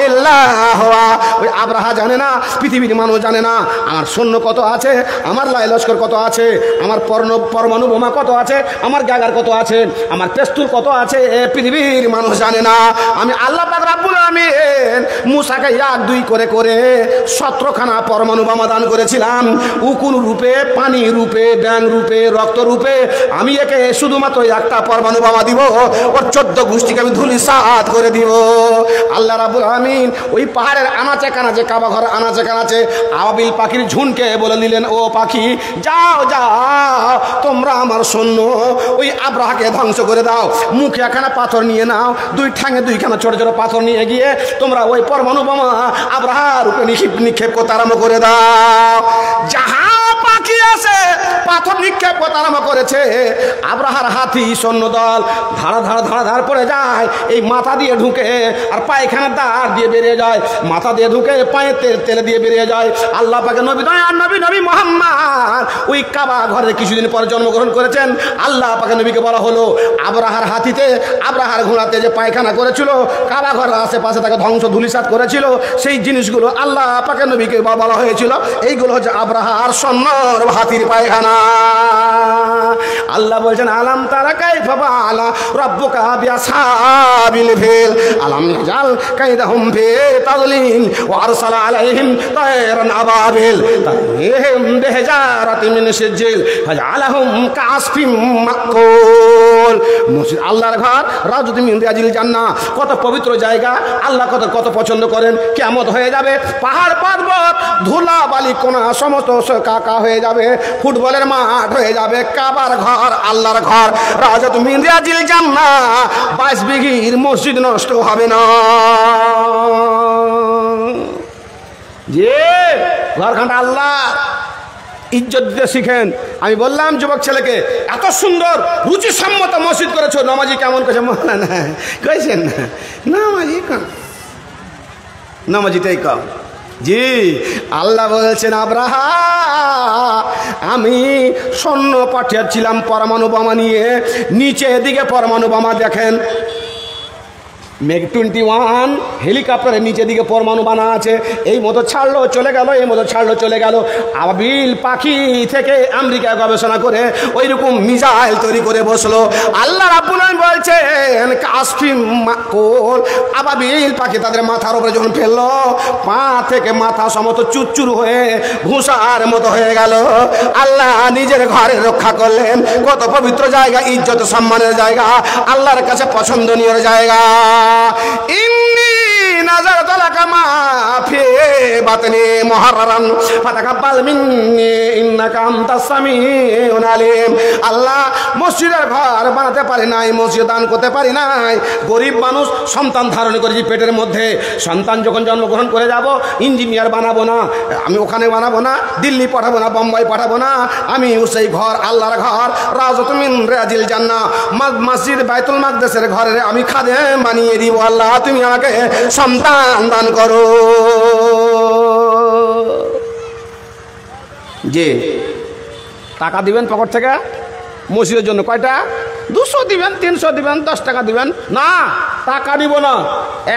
Speaker 1: ইল্লা হুয়া। ওই আব্রাহা জানে না, পৃথিবীর মানুষ জানে না আমার সৈন্য কত আছে, আমার লাই লস্কর কত আছে, আমার পরমাণু বোমা কত আছে, আমার গ্যাগার কত আছে, আমার পেস্তুল কত আছে, পৃথিবীর মানুষ জানে না। আমি আল্লাহ পাক রব্বুল আলামিন মুসাকে 1-2 করে করে 17খানা পরমাণু বোমা দান করেছিলাম, উকুন রূপে, পানি রূপে, ব্যাং রূপে, রক্ত রূপে। আমি একে শুধুমাত্র একটা পরমাণু বোমা দিব, ওর 14 গোষ্ঠীকে আমি ধূলিসাৎ করে দিব। আল্লাহ রাব্বুল আলামিন ওই পাহাড়ের আনাচে কানাচে, কাবা ঘর আনাচে কানাচে আবাবিল পাখির ঝুনকে বলে দিলেন ও পাখি যাও যাও, তোমরা আমার সৈন্য ওই আব্রাহাকে ধ্বংস করে দাও, মুখে একখানা পাথর নিয়ে নাও, 2 ঠ্যাঙে 2খানা ছোট ছোট পাথর নিয়ে গিয়ে তোমরা ওই পরমাণু বোমা আব্রাহার উপরে নিক্ষেপ করতে আরম্ভ করে দাও। যাহা পাখি আছে পাথর নিক্ষেপ করতে আরম্ভ করেছে। আব্রাহার হাতি সৈন্যদল ধাড়া ধাড়া ধাড়া ধাড় পড়ে যায়, এই মাথা দিয়ে ঢুকে আর পায়খানার দাঁড় দিয়ে বেরিয়ে যায়, মাথা দিয়ে ঢুকে পায়ে তেলে দিয়ে বেরিয়ে যায়। আল্লাহ পাকে নবী নবী মুহাম্মদ ওই কাবা ঘরে কিছুদিন পরে জন্মগ্রহণ করেছেন। আল্লাহ পাকে নবীকে বলা হলো আব্রাহার হাতিতে, আব্রাহার ঘোড়াতে যে পায়খানা করেছিল, কাবা ঘরের আশেপাশে তাকে ধ্বংস ধূলিসাৎ করেছিল, সেই জিনিসগুলো আল্লাহ পাকে নবীকে বলা হয়েছিল এইগুলো হচ্ছে আব্রাহার সৈন্যর হাতির পায়খানা। আল্লাহ বলছেন আলাম তারা কাইফা ফাআলা রাব্বুকা বিআসহাবিল ফিল আলাম ইয়াজাল কাইদাহুম ফি তাদলিল ওয়া আরসালা আলাইহিম তায়রান আবাবিল তারহিম বিহিজারাতিন মিন সিজিল ফাজআলাহুম কাআসফিম মাকুল। মসজিদ আল্লাহর ঘর, রাওজাতুম মিন রিয়াজিল জান্নাহ, কত পবিত্র জায়গা, আল্লাহ কত পছন্দ করেন। কিয়ামত হয়ে যাবে, পাহাড় পর্বত ধুলা বালি কোনা সমস্ত কাকা হয়ে যাবে, ফুটবলের মাঠ হয়ে যাবে, কাবার ঘর আল্লাহর ঘর, রাওজাতুম মিন রিয়াজিল জান্নাহ, 22 বিঘির মসজিদ নষ্ট হবে না। যে ঘরখানটা আল্লাহ ইজ্জত দিতে শিখেন। আমি বললাম যুবক ছেলেকে এত সুন্দর রুচিসম্মত মসজিদ করেছো, নামাজি কেমন করেছে মৌলানা কইছেন না, নামাজি কম, নামাজিটাই কম। জি আল্লাহ বলছেন আব্রাহা আমি সৈন্য পাঠিয়েছিলাম পরমাণু বোমা নিয়ে, নিচে দিকে পরমাণু বোমা দেখেন, MiG-21 হেলিকপ্টারের নিচে দিকে পরমাণু বানা আছে, এই মতো ছাড়লো চলে গেল, এই মতো ছাড়লো চলে গেল। আবাবিল পাখি থেকে আমেরিকা গবেষণা করে ওই রকম মিসাইল তৈরি করে বসলো। আল্লাহ রাব্বুল আলামিন বলছেন কাসফিম মাকুল, আবাবিল পাখি তাদের মাথার উপরে যখন ফেললো, পা থেকে মাথা সমস্ত চুরচুর হয়ে ভূষার মতো হয়ে গেল। আল্লাহ নিজের ঘরে রক্ষা করলেন, কত পবিত্র জায়গা, ইজ্জত সম্মানের জায়গা, আল্লাহর কাছে পছন্দনীয় জায়গা। ইন্নী নাযারাতু লাকা বাতিনি মুহাররারান ফাতাকাব্বাল মিন্নি ইন্নাকা আনতাস সামিউল আলিম। আল্লাহ মসজিদের ঘর বানাতে পারি নাই, মসজিদ দান করতে পারি নাই, গরিব মানুষ সন্তান ধারণ করেছি পেটের মধ্যে। সন্তান যখন জন্মগ্রহণ করে যাব, ইঞ্জিনিয়ার বানাবো না, আমি ওখানে বানাবো না, দিল্লি পাঠাবো না, বোম্বাই পাঠাবো না, আমি সেই ঘর আল্লাহর ঘর রাউযাতুম মিন রিয়াজিল জান্নাহ মসজিদ বাইতুল মাকদেসের ঘরে আমি খাদেম বানিয়ে দিব। আল্লাহ তুমি আমাকে সন্তান দান করো। যে টাকা দিবেন পকেট থেকে মসজিদের জন্য, কয়টা? 200 দিবেন, 300 দিবেন, 10 টাকা দিবেন না, টাকা দিব না।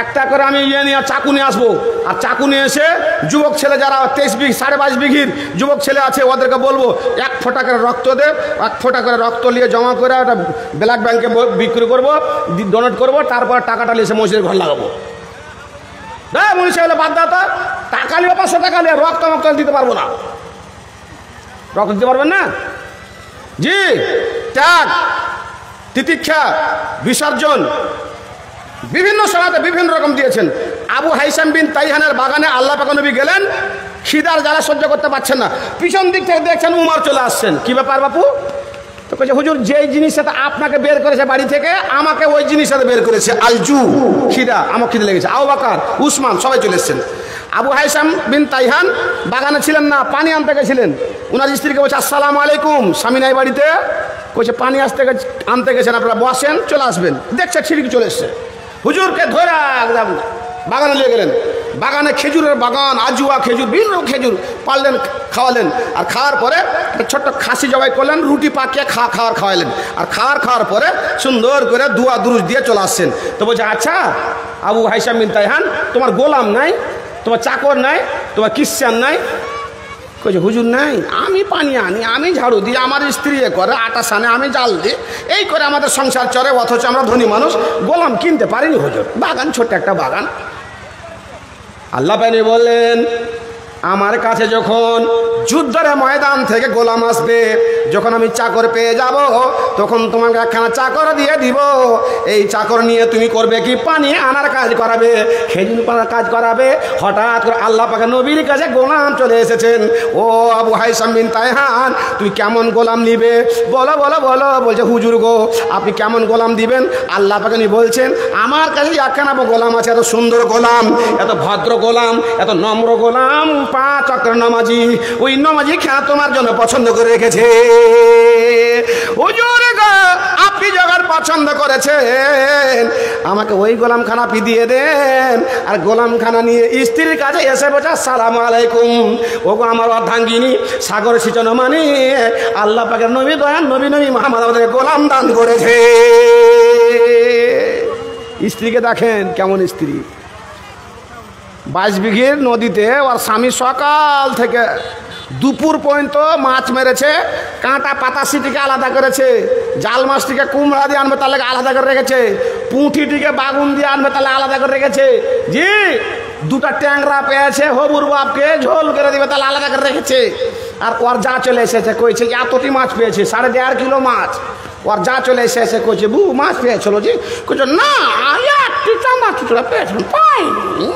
Speaker 1: একটা করে আমি ইয়ে নিয়ে চাকু নিয়ে আসবো, আর চাকু নিয়ে এসে যুবক ছেলে যারা 23 বিঘি 22.5 বিঘির যুবক ছেলে আছে ওদেরকে বলবো 1 ফোঁটা করে রক্ত দে, 1 ফোঁটা করে রক্ত নিয়ে জমা করে ওটা ব্ল্যাক ব্যাংকে বিক্রি করবো, ডোনেট করবো, তারপর টাকাটা নিয়ে এসে মসজিদের ঘর লাগাবো। হ্যাঁ মনে হলে বাদ দাও, তো টাকা নিয়ে 500 টাকা নিয়ে রক্ত দিতে পারবো না। রক্ত দিতে পারবেন না? জি, ত্যাগ, তিতিক্ষা, বিসর্জন বিভিন্ন সময়তে বিভিন্ন রকম দিয়েছেন। আবু হাইসাম বিন তাইহানের বাগানে আল্লাহ পাক নবী গেলেন, খিদার জ্বালা সহ্য করতে পারছেন না, পিছন দিক থেকে দেখছেন উমর চলে আসছেন। কি ব্যাপার বাপু? তো বলছে হুজুর যেই জিনিসটা আপনাকে বের করেছে বাড়ি থেকে, আমাকে ওই জিনিসটা বের করেছে, আলজু, খিদা, আমার খিদে লেগেছে। আবু বকর, উসমান সবাই চলে এসেছেন। আবু হাইসাম বিন তাইহান বাগানে ছিলেন না, পানি আনতে গেছিলেন। ওনার স্ত্রীকে বলছে আসসালামু আলাইকুম, স্বামী নাই বাড়িতে, বলছে পানি আনতে গেছেন, আপনারা বসেন, চলে আসবেন। দেখছে ঠিকই চলে এসছে, হুজুরকে ধরে একদম বাগানে নিয়ে গেলেন। বাগানে খেজুরের বাগান, আজুয়া খেজুর, বিভিন্ন খেজুর পারলেন, খাওয়ালেন। আর খাওয়ার পরে ছোট্ট খাসি জবাই করলেন, রুটি পাকিয়ে খাওয়ালেন। আর খাওয়ার পরে সুন্দর করে দুয়া দুরুজ দিয়ে চলে আসছেন। তো বলছে আচ্ছা আবু হাইসাম বিন তাইহান, তোমার গোলাম নাই, তোমার চাকর নাই, তোমার ক্রিশ্চান নাই? কইছে হুজুর নাই, আমি পানি আনি, আমি ঝাড়ু দিই, আমার স্ত্রী করে, আটা সানে, আমি জাল দিই, এই করে আমাদের সংসার চলে, অথচ আমরা ধনী মানুষ, গোলাম কিনতে পারিনি হুজুর। বাগান, ছোট্ট একটা বাগান। আল্লাহ পানি বললেন আমার কাছে যখন যুদ্ধের ময়দান থেকে গোলাম আসবে, যখন আমি চাকর পেয়ে যাব, তখন তোমাকে একখানা চাকর দিয়ে দিব। এই চাকর নিয়ে তুমি করবে কি? পানি আনার কাজ করাবে, খেজুর পানার কাজ করাবে। হঠাৎ করে আল্লাহ পাকে নবীর কাছে গোলাম চলে এসেছেন। ও আবু হাইসাম বিন তাইহান, তুই কেমন গোলাম নিবে? বলো বলো বলো। বলছে হুজুর গো, আপনি কেমন গোলাম দিবেন? আল্লাহ পাকে বলছেন আমার কাছে একখানা গোলাম আছে, এত সুন্দর গোলাম, এত ভদ্র গোলাম, এত নম্র গোলাম, 5 ওয়াক্ত নামাজি। ওই নামাজি খেলা তোমার জন্য পছন্দ করে রেখেছে। হুজুর গো, আপনি যখন পছন্দ করেছেন, আমাকে ওই গোলামখানা আপনি দিয়ে দেন। আর গোলামখানা নিয়ে স্ত্রীর কাছে এসে বলছে আসসালামু আলাইকুম। ও গো আমার অর্ধাঙ্গিনী, সাগর সিঁচন মানে আল্লাহ পাকের নবী দয়ান নবী মুহাম্মদ আমাদের গোলাম দান করেছে। স্ত্রীকে দেখেন কেমন স্ত্রী। 22 বিঘির নদীতে ওর স্বামী সকাল থেকে দুপুর পর্যন্ত মাছ মেরেছে, কাঁটা পাতাশিটিকে আলাদা করেছে, জাল মাছটিকে কুমড়া দিয়ে আনবে তাহলে আলাদা করে রেখেছে, পুঁঠিটিকে বাগুন দিয়ে আনবে তাহলে আলাদা করে রেখেছে। জি, 2টা ট্যাংরা পেয়েছে, হবুর বাপকে ঝোল করে দিবে তাহলে আলাদা করে রেখেছে। আর ওর যা চলে এসেছে কইছে এতটি মাছ পেয়েছে, 1.5 কিলো মাছ। ওর যা চলে এসে কইছে বু মাছ পেয়েছিল, জি কইছে না একটি চাঁদা চুচড়া পেয়েছেন, পাইনি।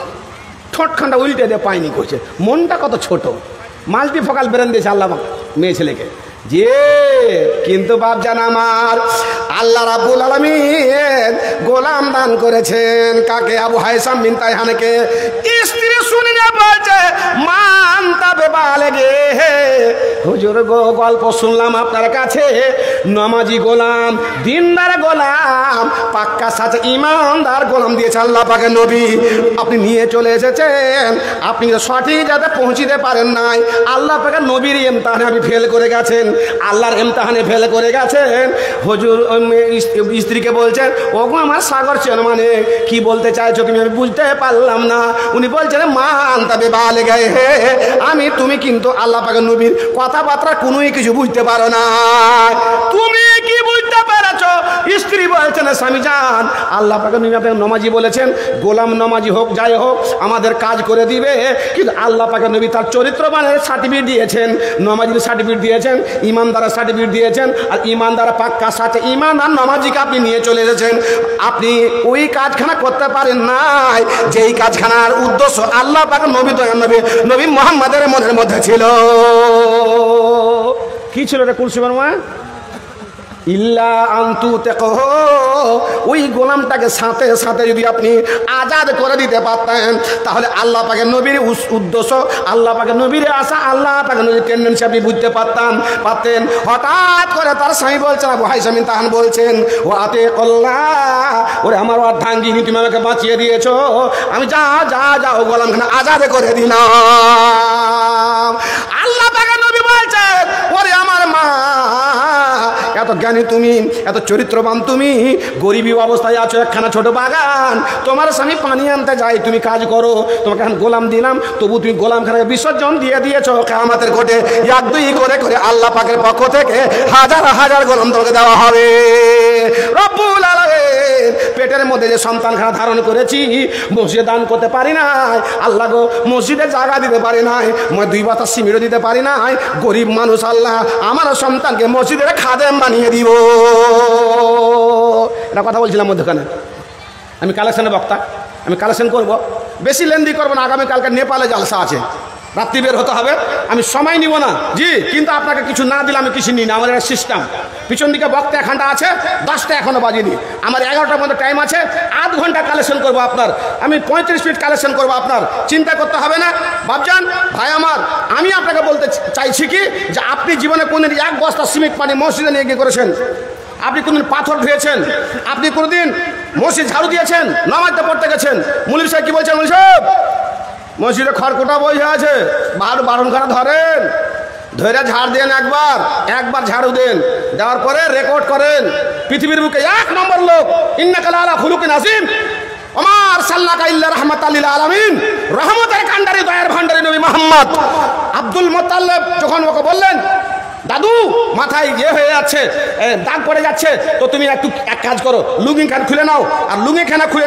Speaker 1: ঠোঁটখানটা উল্টে দিয়ে পাইনি কইছে। মনটা কত ছোট, মাল্টি ফোকাল ব্রেন দিয়েছে আল্লাহ মেয়ে ছেলেকে। যে কিন্তু বাপ জান আমার, আল্লাহ রাব্বুল আলামিন গোলাম দান করেছেন কাকে? আবু হাইসাম বিন তাইহানকে। স্ত্রী শুনে বলছে মান তাবে বালেগে, হুজুর গো গল্প শুনলাম আপনার কাছে, নামাজি গোলাম, দিনদার গোলাম, পাক্কা সাথে ইমানদার গোলাম দিয়েছে আল্লাহ পাকের নবী। আপনি নিয়ে চলে এসেছেন, আপনি সঠিক যাতে পৌঁছিতে পারেন নাই, আল্লাহ পাকের নবীর ইমতিহানে আপনি ফেল করে গেছেন, আল্লাহর ইমতিহানে ফেল করে গেছেন। হুজুর স্ত্রীকে বলছেন ওগো আমার সাগর চেন মানে কি বলতে চাইছো তুমি? আমি বুঝতে পারলাম না। উনি বলছেন মান তবে বালে গায়ে, আমি তুমি কিন্তু আল্লাহ পাকের নবীর কথাবার্তা কোনোই কিছু বুঝতে পারো না। তুমি কি বুঝতে পেরেছো? স্ত্রী বলছেন স্বামী যান, আল্লাহ পাক নমাজি বলেছেন, গোলাম নমাজি হোক যাই হোক আমাদের কাজ করে দিবে। কিন্তু আল্লাহ পাক নবী তার চরিত্রবানের সার্টিফিকেট দিয়েছেন, নমাজির সার্টিফিকেট দিয়েছেন, ইমানদারের সার্টিফিকেট দিয়েছেন। আর ইমানদার পাক্কা সাথে ইমান আর নমাজিকে আপনি নিয়ে চলে এসেছেন। আপনি ওই কাজখানা করতে পারেন নাই যেই কাজখানার উদ্দেশ্য আল্লাহ পাক নবী মুহাম্মাদের মনের মধ্যে ছিল। কি ছিল রে কুলসিমার মা? ইল্লা আনতু তেকহ, ওই গোলামটাকে সাথে সাথে যদি আপনি আজাদ করে দিতে পারতেন তাহলে আল্লাহ পাকের নবীর উদ্দেশ্য, আল্লাহ পাকের নবীর আশা, আল্লাহ পাকের নবীর টেন্ডেন্সি আপনি বুঝতে পারতেন। হঠাৎ করে তার স্বামী বলছেন, আবু হাইসাম তাহান বলছেন, ও আতে কল্লা, ওরে আমার অর্ধাঙ্গিনী তুমি আমাকে বাঁচিয়ে দিয়েছো, আমি যাও গোলামখানা আজাদ করে দিলাম। আল্লাহ পাকের নবী বলছেন, ওরে আমার মা, এত জ্ঞানী তুমি, এত চরিত্রবান তুমি, গরিবী অবস্থায় আছো, একখানা ছোট বাগান, তোমার স্বামী পানি আনতে যাই, তুমি কাজ করো, তোমাকে এখন গোলাম দিলাম, তবু তুমি গোলামখানাকে বিসর্জন দিয়ে দিয়েছো। কিয়ামতের কোটে এক দুই করে করে আল্লাহ পাকের পক্ষ থেকে হাজার হাজার গোলাম তোমাকে দেওয়া হবে। রব্বুল আলামিন, পেটের মধ্যে যে সন্তানখানা ধারণ করেছি, মসজিদে দান করতে পারি নাই, আল্লাহ গো মসজিদে জায়গা দিতে পারি নাই, মই 2 বাতা সিমিরও দিতে পারি নাই, গরিব মানুষ আল্লাহ আমার সন্তানকে মসজিদের খাদেম বানিয়ে দিব। এটা কথা বলছিলাম মধ্যখানে। আমি কালেকশনের বক্তা, আমি কালেকশন করব, বেশি লেন্দি করবো না। আগামীকালকে নেপালে জালসা আছে, রাত্রি বের হতে হবে, আমি সময় নিব না জি, কিন্তু আপনাকে কিছু না দিলে আমি কিছু নিই না। আমার একটা সিস্টেম, পিছন দিকে বক্তা 1 ঘন্টা আছে, 10টা এখনো বাজিনি, আমার 11টার মধ্যে টাইম আছে, আধ ঘন্টা কালেকশন করবো আপনার, আমি 35 মিনিট কালেকশন করবো আপনার, চিন্তা করতে হবে না। বাবজান ভাই আমার, আমি আপনাকে বলতে চাইছি কি যে আপনি জীবনে কোনদিন 1 বস্তা সিমেন্ট পানি মসজিদে নিয়ে গিয়ে করেছেন? আপনি কোনদিন পাথর ধুয়েছেন? আপনি কোনদিন মসজিদ ঝাড়ু দিয়েছেন? নামাজটা পড়তে গেছেন? মুলিম সাহেব কি বলছেন? মুলিম সাহেব, মসজিদে খড়কুটা বসে আছে, বারণখানা ধরেন, ধরে ঝাড় দেন, একবার ঝাড়ু দেন, দেওয়ার পরে রেকর্ড করেন, পৃথিবীর বুকে 1 নম্বর লোক, ইন্নাকা লাআলা খুলুকিন আযীম, ওমার সাল্লাকা ইল্লা রাহমাতাল লিল আলামিন, রহমতের কান্ডারি, দয়ার ভান্ডারি নবী মুহাম্মদ। আব্দুল মুত্তালিব যখন ওকে বললেন, দাদু মাথায় হয়ে যাচ্ছে, দাগ পড়ে যাচ্ছে, তো তুমি এক কাজ করো, লুঙ্গিখানা খুলে নাও, আর লুঙ্গিখানা খুলে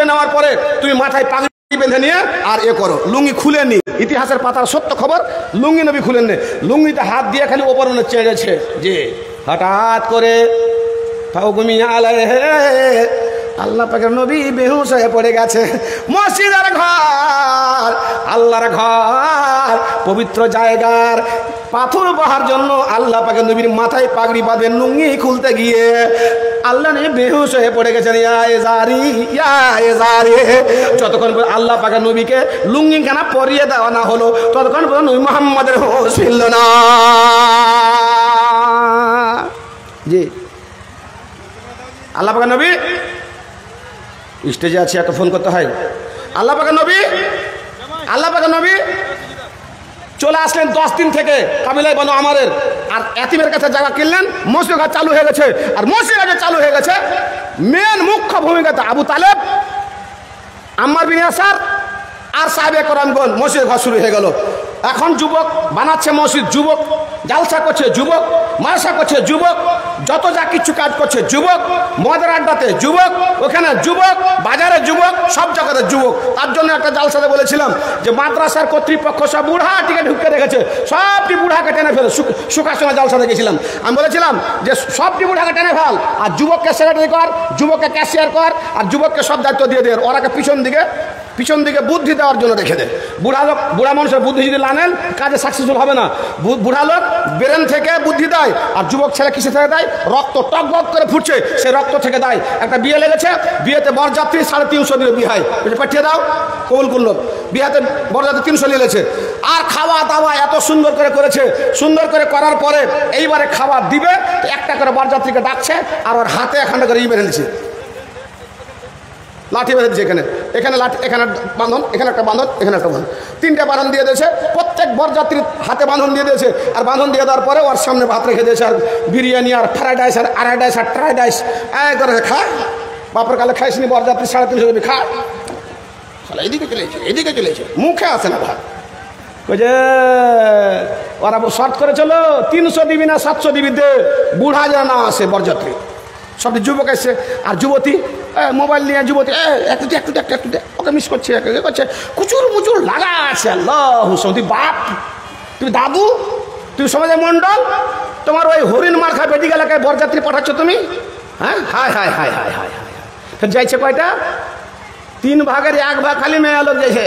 Speaker 1: নেওয়ার পরে তুমি মাথায় পাগড়ি বেঁধে নিয়ে আর করো। লুঙ্গি খুলেনি, ইতিহাসের পাতার সত্য খবর, লুঙ্গি নবী খুলেননি, লুঙ্গিতে হাত দিয়ে খালি ওপর মনে চেড়েছে যে, হঠাৎ করে আল্লাহ পাকের নবী বেহুশ হয়ে পড়ে গেছে। মসজিদের ঘর, আল্লাহর ঘর, পবিত্র জায়গার পাথর বহার জন্য আল্লাহ পাকের নবীর মাথায় পাগড়ি বাঁধবেন, লুঙ্গি খুলতে গিয়ে আল্লাহ নবী বেহুশ হয়ে পড়ে গেছেন। যতক্ষণ আল্লাহ পাকের নবীকে লুঙ্গিখানা পরিয়ে দেওয়া না হলো ততক্ষণ পর্যন্ত নবী মুহাম্মদের হোশ ফিরল না। জি, আল্লাহ পাকের নবী স্টেজে আছে, এত ফোন করতে হয়। আল্লাহ পাকের নবী চলে আসলেন 10 দিন থেকে কাবিলায় বানু আমারের, আর এতিমের কাছে জায়গা কিনলেন, মসজিদ ঘর চালু হয়ে গেছে। আর মসজিদ চালু হয়ে গেছে, মেন মুখ্য ভূমিকাতে আবু তালেব, আম্মার বিন ইয়াসার আর সাহাবে কেরামগণ, মসজিদ ঘর শুরু হয়ে গেল। এখন যুবক বানাচ্ছে মসজিদ, যুবক জালসা করছে, যুবক মালসা করছে, যুবক যত যা কিছু কাজ করছে, যুবক মদের আড্ডাতে যুবক, ওখানে যুবক, বাজারে যুবক, সব জায়গাতে যুবক। তার জন্য একটা জালসাতে বলেছিলাম যে মাদ্রাসার কর্তৃপক্ষ সব বুড়াটিকে ঢুকে রেখেছে, সবটি বুড়াকে টেনে ফেলে। সুখাসনা জালসাতে গেছিলাম, আমি বলেছিলাম যে সবটি বুড়াকে টেনে ফেল, আর যুবককে সেক্রেটারি কর, যুবককে ক্যাশিয়ার কর, আর যুবককে সব দায়িত্ব দিয়ে দে, ওরাকে পিছন দিকে বুদ্ধি দেওয়ার জন্য রেখে দেয়। বুড়া মানুষের বুদ্ধি যদি আনেন কাজে সাকসেসফুল হবে না। বুড়া লোক ব্রেন থেকে বুদ্ধি দেয়, আর যুবক ছেলে কিসে থেকে দেয়? রক্ত টক বক করে ফুটছে, সেই রক্ত থেকে দেয়। একটা বিয়ে লেগেছে, বিয়েতে বরযাত্রী 350 দিল বিহাই, পাঠিয়ে দাও, কবুল করল। বিয়েতে বরযাত্রী 300 নিয়েছে, আর খাওয়া দাওয়া এত সুন্দর করে করেছে। সুন্দর করে করার পরে এইবারে খাবার দিবে, একটা করে বরযাত্রীকে ডাকছে, আর ওর হাতে এখানটা করে মেরে নিচ্ছে, লাঠি বেঁধে দিচ্ছে। এখানে লাঠি, এখানে বাঁধন, এখানে একটা বাঁধন, এখানে একটা বাঁধন, 3টে বাঁধন দিয়ে দিয়েছে। প্রত্যেক বরযাত্রীর হাতে বাঁধন দিয়ে দিয়েছে, আর বাঁধন দিয়ে দেওয়ার পরে ওর সামনে ভাত রেখে দিয়েছে, আর বিরিয়ানি আর ফ্রাইড রাইস আর আড়াই রাইস আর ট্রাইড রাইস করে খা। বাপের কালে খাইসনি, বরযাত্রী 350 খা, এদিকে চলেছে, মুখে আসে না ভাত। ওই যে ওরা শর্ট করেছিল 300 দিবি না 700 দিবি দে, বুড়া যেন না আসে বরযাত্রী। সব যুবক এসছে আর যুবতী মোবাইল নিয়ে যুবতী একটু দে ওকে মিস করছে, করছে কুচুর মুচুর লাগা আছে। আল্লাহ তুই বাপ, তুমি দাদু, তুমি সমাজের মন্ডল, তোমার ওই হরিণ মার খা বেটি এলাকায় বরযাত্রী পাঠাচ্ছ তুমি? হ্যাঁ, হায় হায় হায় হায় হায় হায়। যাইছে কয়টা? 3 ভাগের 1 ভাগ খালি মেয়ে লোক যাইছে।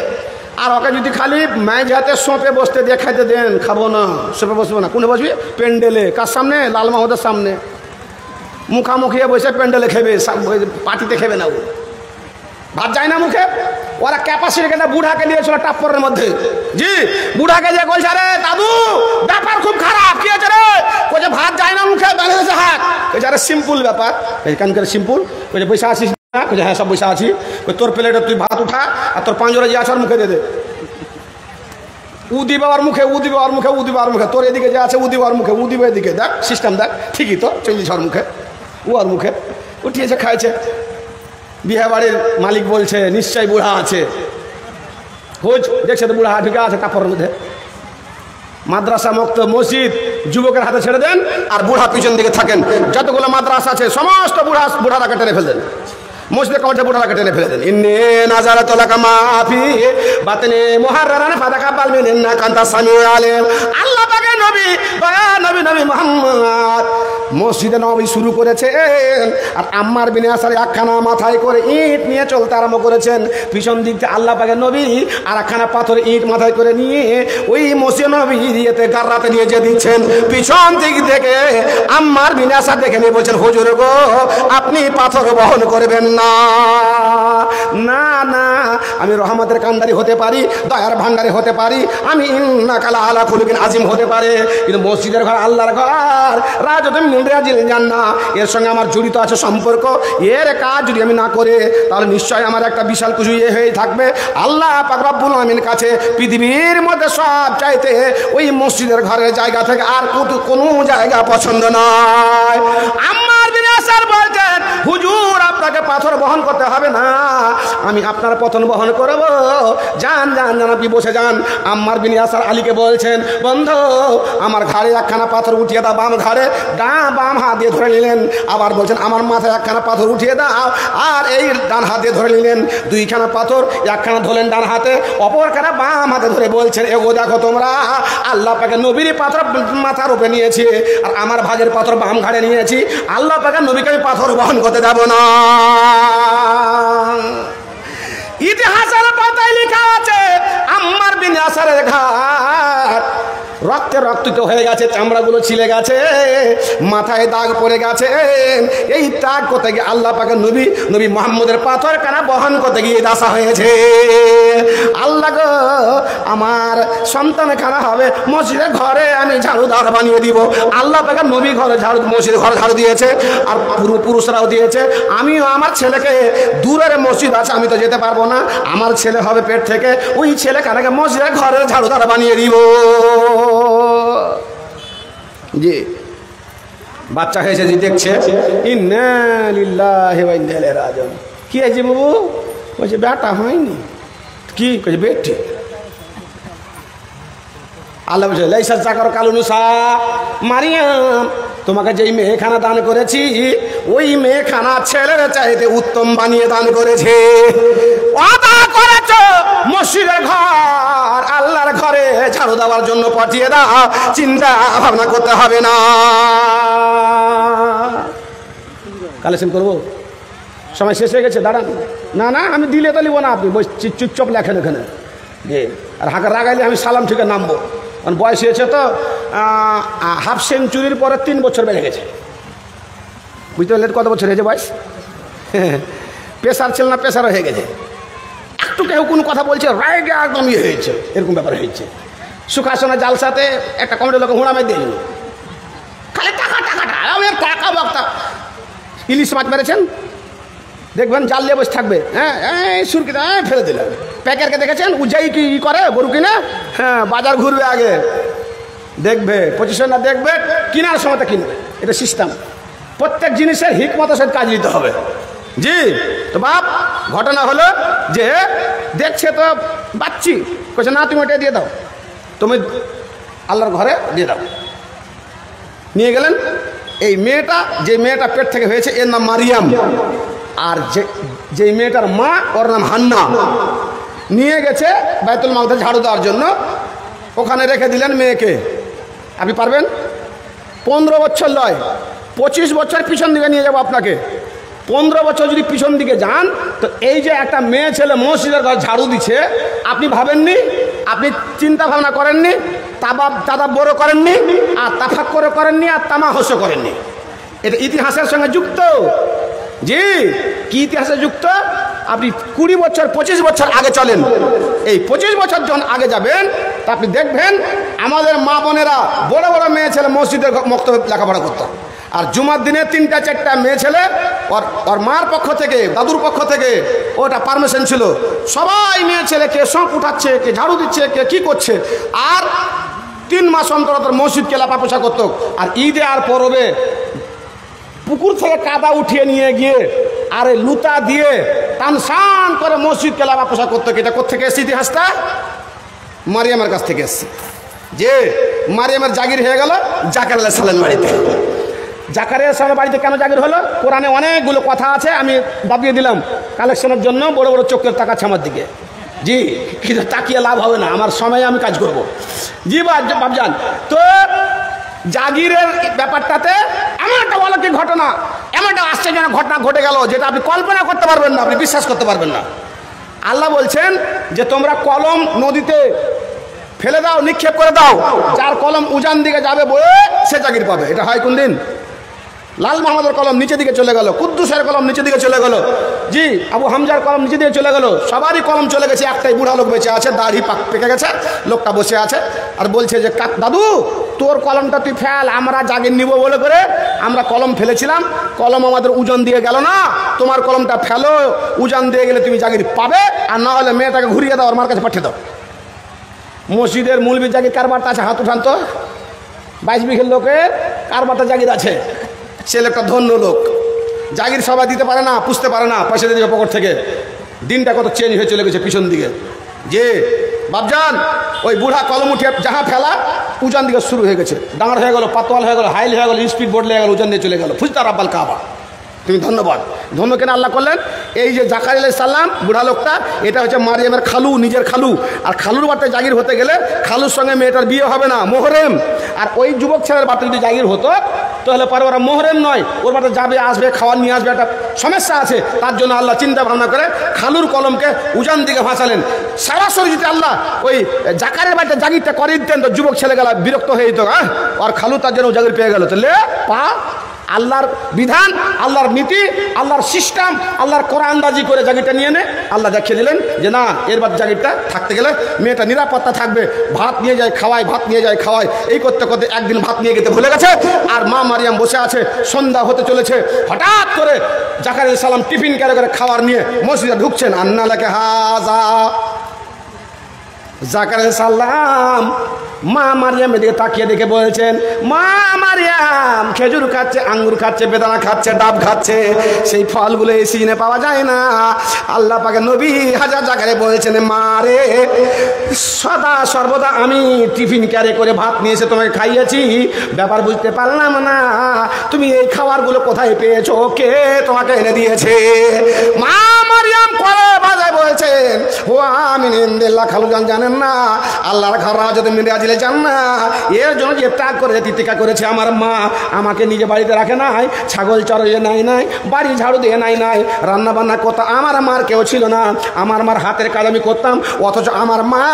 Speaker 1: আর ওকে যদি খালি মায়ের হাতে সোঁপে বসতে দিয়ে খাইতে দেন, খাবো না, সোঁপে বসবো না। কোনে বসবি? প্যান্ডেলে। কার সামনে? লাল মাহমুদের সামনে। মুখামুখি বসে প্যান্ডেলে খেবে, পার্টিতে খেবে না। ও ভাত যায় না মুখে। ওরা ক্যাপাসিটি কেটে বুড়াকে দিয়েছিল টাপ্পরের মধ্যে। জি, বুড়াকে যে বলছে, আরে দাদু ব্যাপার খুব খারাপ, কি আছে রে? বলছে ভাত যায় না মুখে, বেঁধেছে হাত। বলছে আরে সিম্পল ব্যাপার। কেন করে সিম্পল? বলছে পয়সা আছিস না? বলছে হ্যাঁ সব পয়সা আছি। তোর প্লেটে তুই ভাত উঠা আর তোর পাঁজরে যে আছে ওর মুখে দে। উদি বাবার মুখে, উদি বাবার মুখে, উদি বাবার মুখে। তোর এদিকে যে আছে উদি বাবার মুখে, উদি বাবার দিকে দেখ, সিস্টেম দেখ। ঠিকই তো, চল্লিশ ওর মুখে, ও ওর মুখে উঠিয়েছে, খাইছে। বিয়ে বাড়ির মালিক বলছে নিশ্চয়ই বুড়া আছে। খোঁজ দেখছে তো বুড়া ঢুকে আছে কাপড়ের মধ্যে। মাদ্রাসা মুক্ত মসজিদ যুবকের হাতে ছেড়ে দেন আর বুড়া পিছন দিকে থাকেন। যতগুলো মাদ্রাসা আছে সমস্ত বুড়াটাকে টেনে ফেলে দেন, মসজিদে কবরটা বুড়াটাকে টেনে ফেলে দেন। ইন্নে নাজারাতু লাকা মাফি বাতনে মুহাররারান ফাতাকাব্বাল মিন্না কান্তা সামিউল আলিম। আল্লাহ পাকের নবী নবী মুহাম্মদ মসজিদে নববী শুরু করেছেন আর আম্মার বিন ইয়াসার একখানা মাথায় করে ইট নিয়ে চলতে আরম্ভ করেছেন। পিছন দিক থেকে আল্লাহ পাকের নবী আর একখানা পাথর ইট মাথায় করে নিয়ে ওই মসজিদ নবী দিয়েতে গাররাতে নিয়ে যে দিচ্ছেন। পিছন দিক থেকে আম্মার বিন ইয়াসার দেখে নিয়ে বলছেন, হুজুর গো আপনি পাথর বহন করবেন না। না না, আমি রহমতের কান্দারি হতে পারি, দয়ার ভান্ডারি হতে পারি, আমি ইন্নাকা লাআলা খুলুকিন আযীম হতে পারে, কিন্তু মসজিদের ঘর আল্লাহর ঘর, রাজতুম মিন রিয়াজিল জান্নাহ, এর সঙ্গে আমার জড়িত আছে সম্পর্ক। এর কাজ যদি আমি না করে তাহলে নিশ্চয়ই আমার একটা বিশাল কিছু হয়ে থাকবে। আল্লাহ পাক রব্বুল আলামিনের কাছে পৃথিবীর মধ্যে সব চাইতে ওই মসজিদের ঘরের জায়গা থেকে আর কোনো জায়গা পছন্দ নয়। আম্মার বিন ইয়াসার বলতেন, হুজুর আপনাকে পাথর বহন করতে হবে না, আমি আপনার পতন বহন করব। যান যান যান, আপনি বসে যান। আম্মার বিন ইয়াসার আলীকে বলছেন, বন্ধু আমার ঘাড়ে একখানা পাথর উঠিয়ে দাও, বাম ঘাড়ে। বাম হাত দিয়ে ধরে নিলেন। আবার বলছেন আমার মাথায় একখানা পাথর উঠিয়ে দাও, আর এই ডান হাত দিয়ে ধরে নিলেন। 2খানা পাথর, একখানা ধরলেন ডান হাতে, অপরখানা বাম হাতে ধরে বলছেন, এগো দেখো তোমরা, আল্লাহ পাকে নবীর পাথর মাথার উপরে নিয়েছি আর আমার ভাগের পাথর বাম ঘাড়ে নিয়েছি। আল্লাহ পাকে নবীকে আমি পাথর বহন করতে দেব না। ইতিহাসের পাতায় লেখা আছে আম্মার বিন ইয়াসারের ঘাট রক্তে রক্তিত হয়ে গেছে, চামড়াগুলো ছিলে গেছে, মাথায় দাগ পড়ে গেছে। এই দাগ করতে গিয়ে আল্লাহ পাকের নবী মুহাম্মদের পাথর কানা বহন করতে গিয়ে দাসা হয়েছে। আল্লাহ গো আমার সন্তান খানা হবে মসজিদের ঘরে আমি ঝাড়ুদার বানিয়ে দিব। আল্লাহ পাকের নবী ঘরে মসজিদের ঘরে ঝাড়ু দিয়েছে আর পুরুষরাও দিয়েছে। আমিও আমার ছেলেকে, দূরের মসজিদ আছে আমি তো যেতে পারবো না, আমার ছেলে হবে পেট থেকে, ওই ছেলে কানাকে মসজিদের ঘরের ঝাড়ুদার বানিয়ে দিব। জি বাচ্চা হয়েছে, যে দেখছে ইন্না লিল্লাহি ওয়া ইন্না ইলাইহি রাজিউন। কি আছে বাবু? বলছে বেটা হয়নি। কি কইছে? বেটি। আল্লাহ বলছে লাইসা যাকার কালুনুসা মারিয়াম, তোমাকে যেই মেয়েখানা দান করেছি ওই মেয়েখানা ছেলের চাইতে উত্তম বানিয়ে দান করেছে। ওয়াদা করেছ মসজিদের ঘর আল্লাহর ঘরে ঝাড়ু দেওয়ার জন্য পাঠিয়ে দাও, চিন্তা ভাবনা করতে হবে না। কালেকশন করবো, সময় শেষ হয়ে গেছে, দাঁড়ান। না না আমি দিলে তো নিব না, আপনি চুপচাপ লেখেন এখানে। আর হাঁকা রাগাইলে আমি সালাম থেকে নামবো, কারণ বয়স হয়েছে তো। হাফ সেঞ্চুরির পরে 3 বছর বেড়ে গেছে, বুঝতে পারলেন কত বছর হয়েছে বয়স? প্রেশার ছিল না, প্রেশার হয়ে গেছে। একটু কেউ কোনো কথা বলছে রায়গে একদম ইয়ে হয়েছে, এরকম ব্যাপার হয়েছে। সুখাসনা জালসাতে একটা কমিটি লোক হুঁড়া মেয়ে দিল, খালি টাকা টাকা টাকা বক্তা। ইলিশ মাছ মেরেছেন দেখবেন, জাল দিয়ে বসে থাকবে, হ্যাঁ সুরকি ফেলে দিলেন। প্যাকারকে দেখেছেন উজাই কি করে গরু কিনে, হ্যাঁ বাজার ঘুরবে আগে, দেখবে পজিশন না, দেখবে কিনার সময়টা কিনবে। এটা সিস্টেম। প্রত্যেক জিনিসের হিকমতের সাথে কাজ নিতে হবে। জি তো বাপ, ঘটনা হলো যে দেখছে তো বাচ্চি, কইছে না তুমি ওটা দিয়ে দাও। তুমি আল্লাহর ঘরে দিয়ে দাও। নিয়ে গেলেন। এই মেয়েটা, যে মেয়েটা পেট থেকে হয়েছে, এর নাম মারিয়াম, আর যে মেয়েটার মা, ওর নাম হান্না। নিয়ে গেছে বাইতুল মাকদাস ঝাড়ু দেওয়ার জন্য, ওখানে রেখে দিলেন মেয়েকে। আপনি পারবেন? 15 বছর নয়, 25 বছর পিছন দিকে নিয়ে যাবো আপনাকে। 15 বছর যদি পিছন দিকে যান, তো এই যে একটা মেয়ে ছেলে মসজিদের ঘর ঝাড়ু দিচ্ছে, আপনি ভাবেননি? আপনি চিন্তা ভাবনা করেননি? তাদা বড় করেননি, আর তাফাক্কুর করেননি, আর তামাহুস করেননি? এটা ইতিহাসের সঙ্গে যুক্ত। জি, কি ইতিহাসে যুক্ত? আপনি 20 বছর 25 বছর আগে চলেন। এই 25 বছর যখন আগে যাবেন, তা আপনি দেখবেন আমাদের মা বোনেরা বড় বড় মেয়ে ছেলে মসজিদের মক্তবে লেখাপড়া করত। আর জুমার দিনে 3টা 4টা মেয়ে ছেলে, ওর মার পক্ষ থেকে, দাদুর পক্ষ থেকে ওটা পারমিশন ছিল। সবাই মেয়ে ছেলে কে শখ উঠাচ্ছে, কে ঝাড়ু দিচ্ছে, কে কি করছে। আর 3 মাস অন্তর অন্তর মসজিদকে লাপাপোছা করত। আর ঈদে আর পরবে পুকুর থেকে কাদা উঠিয়ে নিয়ে গিয়ে আর লুতা দিয়ে টানসান করে মসজিদকে লাপাপোছা করতো। এটা কোথেকে এসছে? ইতিহাসটা মারিয়ামের কাছ থেকে এসছে। যে মারিয়ামের জাগির হয়ে গেল জাকারিয়া আলাইহিস সালামের বাড়িতে। জাকারিয়া আলাইহিস সালামের বাড়িতে কেন জাগির হলো? কোরআনে অনেকগুলো কথা আছে, আমি দাবিয়ে দিলাম কালেকশনের জন্য। বড় বড় চোখের তাকাচ্ছে আমার দিকে। জি, কিন্তু তাকিয়ে লাভ হবে না, আমার সময়ে আমি কাজ করব। জি বাবজান, তো জাগিরের ব্যাপারটাতে এমন একটা অলৌকিক ঘটনা, এমন একটা আশ্চর্যজনক ঘটনা ঘটে গেল, যেটা আপনি কল্পনা করতে পারবেন না, আপনি বিশ্বাস করতে পারবেন না। আল্লাহ বলছেন যে তোমরা কলম নদীতে ফেলে দাও, নিক্ষেপ করে দাও, যার কলম উজান দিকে যাবে বয়ে সে জাগির পাবে। এটা হয় কোন দিন? লাল মাহমুদের কলম নিচের দিকে চলে গেল, কুদ্দুসের কলম নিচের দিকে চলে গেল, জি আবু হামজার কলম নিচের দিকে চলে গেল, সবারই কলম চলে গেছে। একটাই বুড়া লোক বেঁচে আছে, দাড়ি পেকে গেছে, লোকটা বসে আছে আর বলছে যে দাদু তোর কলমটা তুই ফেল, আমরা জাগির নিব বলে করে আমরা কলম ফেলেছিলাম, কলম আমাদের উজান দিয়ে গেল না, তোমার কলমটা ফেলো, উজান দিয়ে গেলে তুমি জাগির পাবে, আর না হলে মেয়েটাকে ঘুরিয়ে দাও, আমার কাছে পাঠিয়ে দাও। মসজিদের মৌলবি জাগির কারবারটা আছে, হাত উঠান তো। 22 বিঘের লোকের কারবারটা জাগির আছে। সে লোকটা ধন্য লোক, জাগির সবাই দিতে পারে না, পুষতে পারে না, পয়সা দিয়ে দিবে পকেট থেকে। দিনটা কত চেঞ্জ হয়ে চলে গেছে পিছন দিকে। যে বাবজান ওই বুড়া কলম উঠে যাহা ফেলা উজান দিকে শুরু হয়ে গেছে, ডাঙর হয়ে গেল, পাতোয়াল হয়ে গেল, হাইল হয়ে গেল, স্পিড বোর্ড লেগে গেল, উজান দিয়ে চলে গেল। ফুজতা রাব্বাল কাবা। তুমি ধন্যবাদ। ধন্য কেন আল্লাহ করলেন? এই যে জাকারিয়া আলাইহিস সালাম বুড়া লোকটা, এটা হচ্ছে মারিয়ামের খালু, নিজের খালু। আর খালুর বাড়িতে জাগির হতে গেলে খালুর সঙ্গে মেয়েটার বিয়ে হবে না, মোহরেম। আর ওই যুবক ছেলের বাড়িতে যদি জাগির হতো তাহলে পরে ওরা মোহরেম নয়, ওর বাড়িতে যাবে, আসবে, খাওয়ার নিয়ে আসবে, একটা সমস্যা আছে। তার জন্য আল্লাহ চিন্তা ভাবনা করে খালুর কলমকে উজান দিকে ভাসালেন। সরাসরি যদি আল্লাহ ওই জাকারের বাড়িতে জাগিরটা করে দিতেন তো যুবক ছেলেগুলা বিরক্ত হয়ে যেত। আর খালু তার জন্য জাগির পেয়ে গেল, তাহলে পা আল্লাহর বিধান, আল্লাহর নীতি, আল্লাহর সিস্টেম, আল্লাহর কোরআনদাজি করে জাগিরটা নিয়ে নে। আল্লাহ দেখিয়ে দিলেন যে না, এর বাদ জাগিরটা থাকতে গেলে মেয়েটা নিরাপত্তা থাকবে, ভাত নিয়ে যায় খাওয়ায়, ভাত নিয়ে যায় খাওয়ায়। এই করতে করতে একদিন ভাত নিয়ে যেতে ভুলে গেছে, আর মা মারিয়াম বসে আছে, সন্ধ্যা হতে চলেছে। হঠাৎ করে জাকারিয়া আলাইহিস সালাম টিফিন ক্যারে করে খাবার নিয়ে মসজিদে ঢুকছেন। আন্না লাকা হাযা। জাকারিয়া আলাইহিস সালাম মা মারিয়াম এদিকে তাকিয়ে দেখে বলছেন, মা মারিয়াম খেজুর খাচ্ছে, আঙ্গুর খাচ্ছে, বেদানা খাচ্ছে, ডাব খাচ্ছে, সেই ফলগুলো এই সিজনে পাওয়া যায় না। আল্লাহ পাকের নবী হাজার জায়গায় বলেছেন, মা রে সদা সর্বদা আমি টিফিন ক্যারে করে ভাত নিয়ে এসে তোমাকে খাইয়েছি, ব্যাপার বুঝতে পারলাম না তুমি এই খাবারগুলো কোথায় পেয়েছো, কে তোমাকে এনে দিয়েছে? মা মারিয়াম করে বাজায় বলছেন, ও আমিন ইনদিল্লাহ, খালুজান জানেন না আল্লাহর ঘর রাজত মিরাজিলে যান না, এর জন্য যে ত্যাগ করে তিতিকা করেছে আমার মা। আমাকে নিজে বাড়িতে রাখে নাই, ছাগল চড়িয়ে নাই নাই, বাড়ি ঝাড়ু দিয়ে নাই নাই, রান্না বান্না করতাম। আমার মার কেউ ছিল না, আমার মার হাতের কাজ আমি করতাম, অথচ আমার মা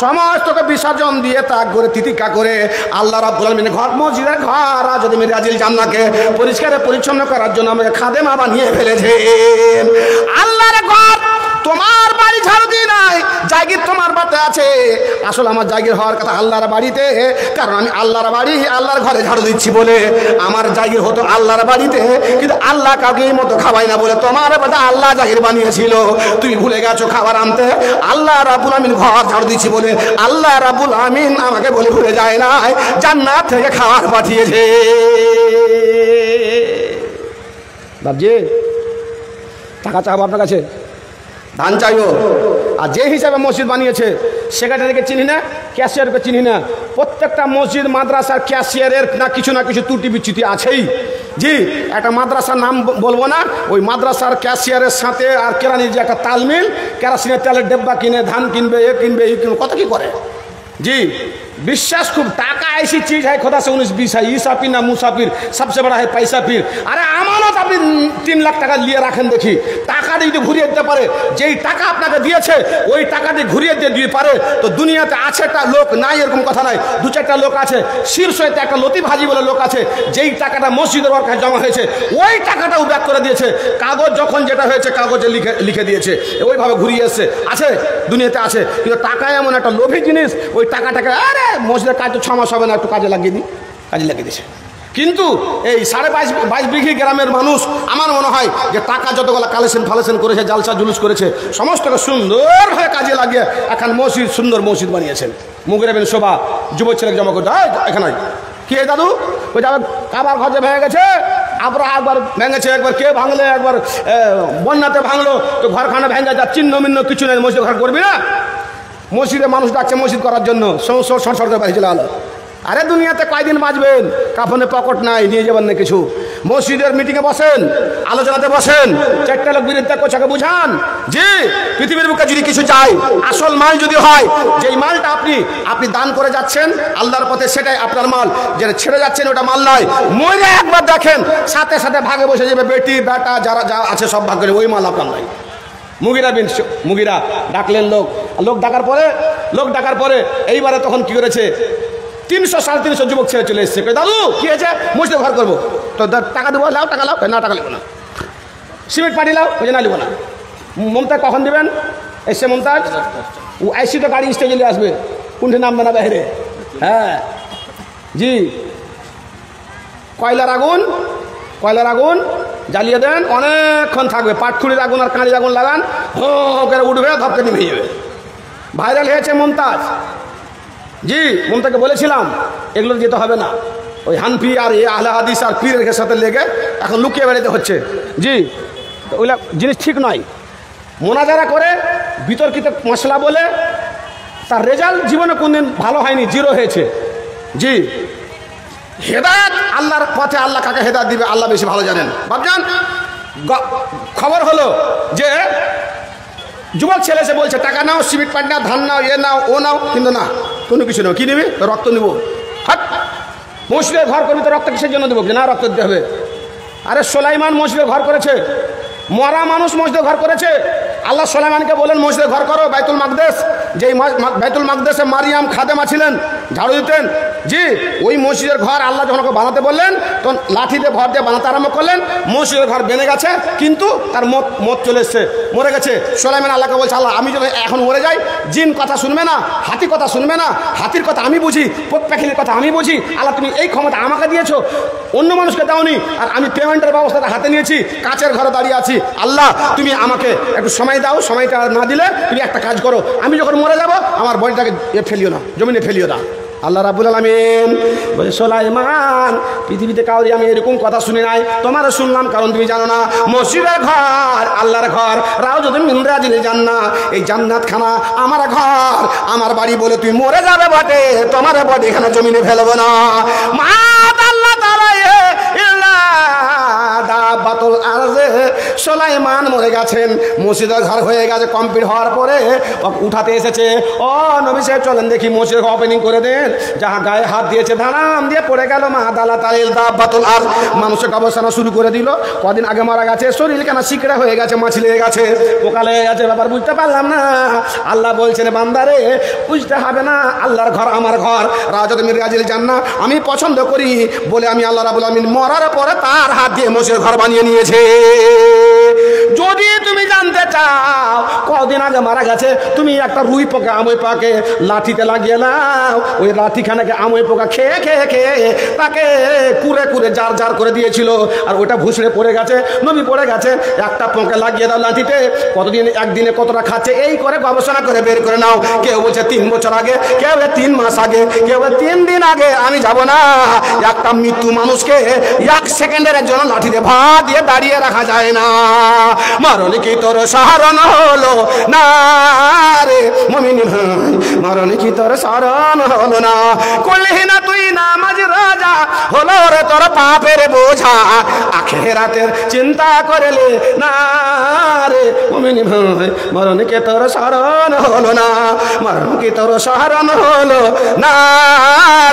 Speaker 1: সমস্তকে বিসর্জন দিয়ে ত্যাগ করে তিতিকা করে আল্লাহ রাব্বুল আলামিনের ঘর, মসজিদের ঘর রাজত মিরাজিল জান্নাতকে পরিষ্কার পরিচ্ছন্ন করার জন্য আমাকে খাদেমা বানিয়ে ফেলেছে। আল্লাহর ঘর তোমার বাড়ি ঝাড়ু দিয়ে নাই, জাগির তোমার বাড়িতে আছে। আসলে আমার জাগির হওয়ার কথা আল্লাহর বাড়িতে, কারণ আমি আল্লাহর বাড়ি, আল্লাহর ঘরে ঝাড়ু দিচ্ছি বলে আমার জাগির হতো আল্লাহর বাড়িতে। কিন্তু আল্লাহ কাউকে এই মতো খাওয়াই না বলে তোমার বাড়িতে আল্লাহ জাগির বানিয়েছিল। তুমি ভুলে গেছো খাবার আনতে, আল্লাহ রাব্বুল আমিন ঘর ঝাড়ু দিচ্ছি বলে আল্লাহ রাব্বুল আমিন আমাকে বলে ভুলে যায় না, জান্নাত থেকে খাবার পাঠিয়েছে। বাবজি টাকা চাবো আপনার কাছে, ধান চাইও। আর যে হিসাবে মসজিদ বানিয়েছে সেক্রেটারিকে চিনি না, ক্যাশিয়ারকে চিনি না, প্রত্যেকটা মসজিদ মাদ্রাসার ক্যাশিয়ারের না কিছু ত্রুটি বিচ্যুতি আছেই। জি, একটা মাদ্রাসার নাম বলবো না, ওই মাদ্রাসার ক্যাশিয়ারের সাথে আর কেরানির যে একটা তালমিল, কেরাসিনের তেলের ডেব্বা কিনে ধান কিনবে, এ কিনবে, এই কিনবে, কত কি করে। जी विश्वास खूब टाका ऐसी चीज है खुदा से 19-20 है, ईसा पीर ना मुसाफिर, सबसे बड़ा है पैसा पीर। अरे আমানত আপনি 3 লাখ টাকা নিয়ে রাখেন দেখি, টাকা দিয়ে যদি ঘুরিয়ে দিতে পারে, যেই টাকা আপনাকে দিয়েছে ওই টাকা দিয়ে ঘুরিয়ে দিতে পারে, তো দুনিয়াতে আছে একটা লোক নাই এরকম কথা নাই, 2-4টা লোক আছে, শীর্ষতে একটা লতিফ হাজি বলে লোক আছে, যেই টাকাটা মসজিদের ওয়ার্কায় জমা হয়েছে ওই টাকাটাও ব্যাক করে দিয়েছে, কাগজ যখন যেটা হয়েছে কাগজে লিখে দিয়েছে, ওইভাবে ঘুরিয়ে এসছে, আছে দুনিয়াতে আছে। কিন্তু টাকা এমন একটা লোভী জিনিস, ওই টাকাটাকে আরে মসজিদের কাজ তো 6 মাস হবে না, একটু কাজে লাগিয়ে দিয়েছে। কিন্তু এই 22.5 বিঘি গ্রামের মানুষ আমার মনে হয় যে টাকা যতগুলো কালেকশন করেছে, জালসা জুলুস করেছে, সমস্তকে সুন্দরভাবে কাজে লাগিয়ে এখন মসজিদ, সুন্দর মসজিদ বানিয়েছেন। মুগিরা বিন শোভা যুব ছেলে জমা করতে এখানে কি দাদু ওই যাবে কাবার ঘর যে ভেঙে গেছে, আমরা একবার ভেঙেছে, একবার কে ভাঙলে, একবার বন্যাতে ভাঙলো, তো ঘরখানা ভেঙে যা চিহ্ন মিন্ন কিছু নেই, মসজিদ ঘর করবি না। মসজিদে মানুষ ডাকছে মসজিদ করার জন্য, সরকার বাড়ি চলে আলো। আরে দুনিয়াতে কয়দিন বাঁচবেন, কাফনে পকেট নাই, নিয়ে যাবেন না কিছু। মসজিদের মিটিংয়ে বসেন, আলোচনাতে বসেন, 4টা লোক বিরোধিতা করছে, বুঝান যে পৃথিবীর বুকে যদি কিছু চাই, আসল মাল যদি হয়, যেই মালটা আপনি দান করে যাচ্ছেন আল্লাহর পথে, সেটাই আপনার মাল। যেটা ছেড়ে যাচ্ছেন ওটা মাল নয়। মরে একবার দেখেন সাথে সাথে ভাগে বসে যাবে, বেটি বেটা যারা যা আছে সব ভাগ করে, ওই মাল আপনার নয়। মুগিরা ডাকলেন, লোক ডাকার পরে এইবারে তখন কি করেছে, 300-350 যুবক ছেড়ে চলে এসছে। দাদু কি হয়েছে, মসজিদে ঘর করবো, তো টাকা দেবো, লাও টাকা লাও, না টাকা নেবো না। সিমেন্ট পাঠিয়ে লাও, ওই যে না নেবো না। মমতাজ কখন দেবেন, এসছে মমতাজ, ও আইসি তো গাড়ি স্টেজে নিয়ে আসবে, কোনটি নামবে না বাইরে। হ্যাঁ জি, কয়লার আগুন জ্বালিয়ে দেন, অনেকক্ষণ থাকবে। পাটখুড়ির আগুন আর কাঁড়ির আগুন লাগান, হো করে উঠবে, ধপকে নিভে যাবে। ভাইরাল হয়েছে মমতাজ। জি, মমতাকে বলেছিলাম এগুলো যেতে হবে না, ওই হানফি আর আহলে হাদিস আর পীরের সাথে লেগে এখন লুকিয়ে বেড়াতে হচ্ছে। জি, ওইগুলো জিনিস ঠিক নয়। মোনাজারা করে বিতর্কিত মশলা বলে তার রেজাল্ট জীবনে কোনদিন ভালো হয়নি, 0 হয়েছে। জি, হেদায়েত আল্লাহর পথে, আল্লাহ কাকে হেদায়েত দিবে আল্লাহ বেশি ভালো জানেন। ভাবছেন খবর হলো যে যুবক ছেলে এসে বলছে টাকা নাও, সিমেন্ট পাট নাও, ধান নাও, নাও, ও নাও, কিন্তু না কোনো কিছু নেই। কি নিবি, রক্ত নিব। হাট, মসজিদে ঘর করবি তো রক্ত কিসের জন্য দেবো, না রক্ত দিতে হবে। আরে সোলাইমান মসজিদে ঘর করেছে, মরা মানুষ মসজিদে ঘর করেছে। আল্লাহ সোলাইমানকে বলেন মসজিদে ঘর করো, বাইতুল মাকদেস, যেই বাইতুল মাকদেসে মারিয়াম খাদেমা ছিলেন, ঝাড়ু দিতেন। জি, ওই মসজিদের ঘর আল্লাহ যখন বানাতে বললেন তখন লাঠিতে ভর দিয়ে বানাতে আরম্ভ করলেন। মসজিদের ঘর বেনে গেছে, কিন্তু তার মত চলে এসছে, মরে গেছে। সোলাইমান আল্লাহকে বলছে, আল্লাহ আমি যদি এখন মরে যাই, জিন কথা শুনবে না, হাতি কথা শুনবে না, হাতির কথা আমি বুঝি, পোক পাখির কথা আমি বুঝি। আল্লাহ তুমি এই ক্ষমতা আমাকে দিয়েছো, অন্য মানুষকে দাওনি, আর আমি পেমেন্টের ব্যবস্থাটা হাতে নিয়েছি, কাচের ঘরে দাঁড়িয়ে আছি। আল্লাহ তুমি আমাকে একটু সময় দাও, সময়টা না দিলে তুমি একটা কাজ করো, আমি যখন মরে যাব আমার বডিটাকে ফেলিও না, জমিনে ফেলিও না। আল্লাহ রাব্বুল আলামিন বলে, সোলাইমান পৃথিবীতে কাউরি আমি এরকম কথা শুনি নাই, তোমারও শুনলাম, কারণ তুমি জানো না মসজিদের ঘর আল্লাহর ঘর, রাউজাতুম মিন রিয়াজিল জান্নাহ, এই জান্নাত খানা আমার ঘর, আমার বাড়ি বলে তুই মরে যাবে বটে, তোমার বডি এখানে জমিনে ফেলবো না। মা আল্লাহ তাআলা দাবাতুল আরজে সোলাইমান মরে গেছেন, মসজিদের ঘর হয়ে গেছে। কমপ্লিট হওয়ার পরে উঠাতে এসেছে, ও নবী সাহেব চলেন দেখি মসজিদের ওপেনিং করে দেন। যাহা গায়ে হাত দিয়েছে ধারাম দিয়ে পড়ে গেল। মা দালা তালিল দাবাতুল আরজ, মানুষের গবেষণা শুরু করে দিল। কদিন আগে মারা গেছে, শরীর কেন শিকড়া হয়ে গেছে, মাছি লেগে গেছে, পোকা লেগে গেছে, ব্যাপার বুঝতে পারলাম না। আল্লাহ বলছেন, বান্দারে বুঝতে হবে না, আল্লাহর ঘর আমার ঘর, রাউজাতুম মিন রিয়াজিল জান্নাহ আমি পছন্দ করি বলে আমি আল্লাহ রাব্বুল আলামিন মরার পরে তার হাত দিয়ে মসজিদের ঘর বানিয়ে নিয়েছে। যদি তুমি জানতে চাও কদিন আগে মারা গেছে, তুমি একটা রুই পোকা আমই পোকাকে লাঠিতে লাগিয়ে নাও, ওই লাঠিখানাকে আমই পোকা খেয়ে খেয়ে খেয়ে তাকে কুরে কুরে জার জার করে দিয়েছিল, আর ওটা ভুসড়ে পড়ে গেছে, নবী পড়ে গেছে। একটা পোকা লাগিয়ে দাও লাঠিতে, কতদিন একদিনে কতটা খাচ্ছে, এই করে গবেষণা করে বের করে নাও। কেউ বলছে 3 বছর আগে, কেউ 3 মাস আগে, কেউ 3 দিন আগে। আমি যাব না, একটা মৃত্যু মানুষকে 1 সেকেন্ডের জন্য লাঠিতে ভাত দিয়ে দাঁড়িয়ে রাখা যায় না। মারলে কি তোর সাহারণ হলো না রে মুমিন ভাই, মরণ কি তোর স্মরণ হলো না? করলি না তুই নামাজ রাজা, হলো রে তোর পাপের বোঝা। আখিরাতের চিন্তা করলে না রে মুমিন ভাই, মরণ কি তোর স্মরণ হলো না? মরণ কি তোর স্মরণ হলো না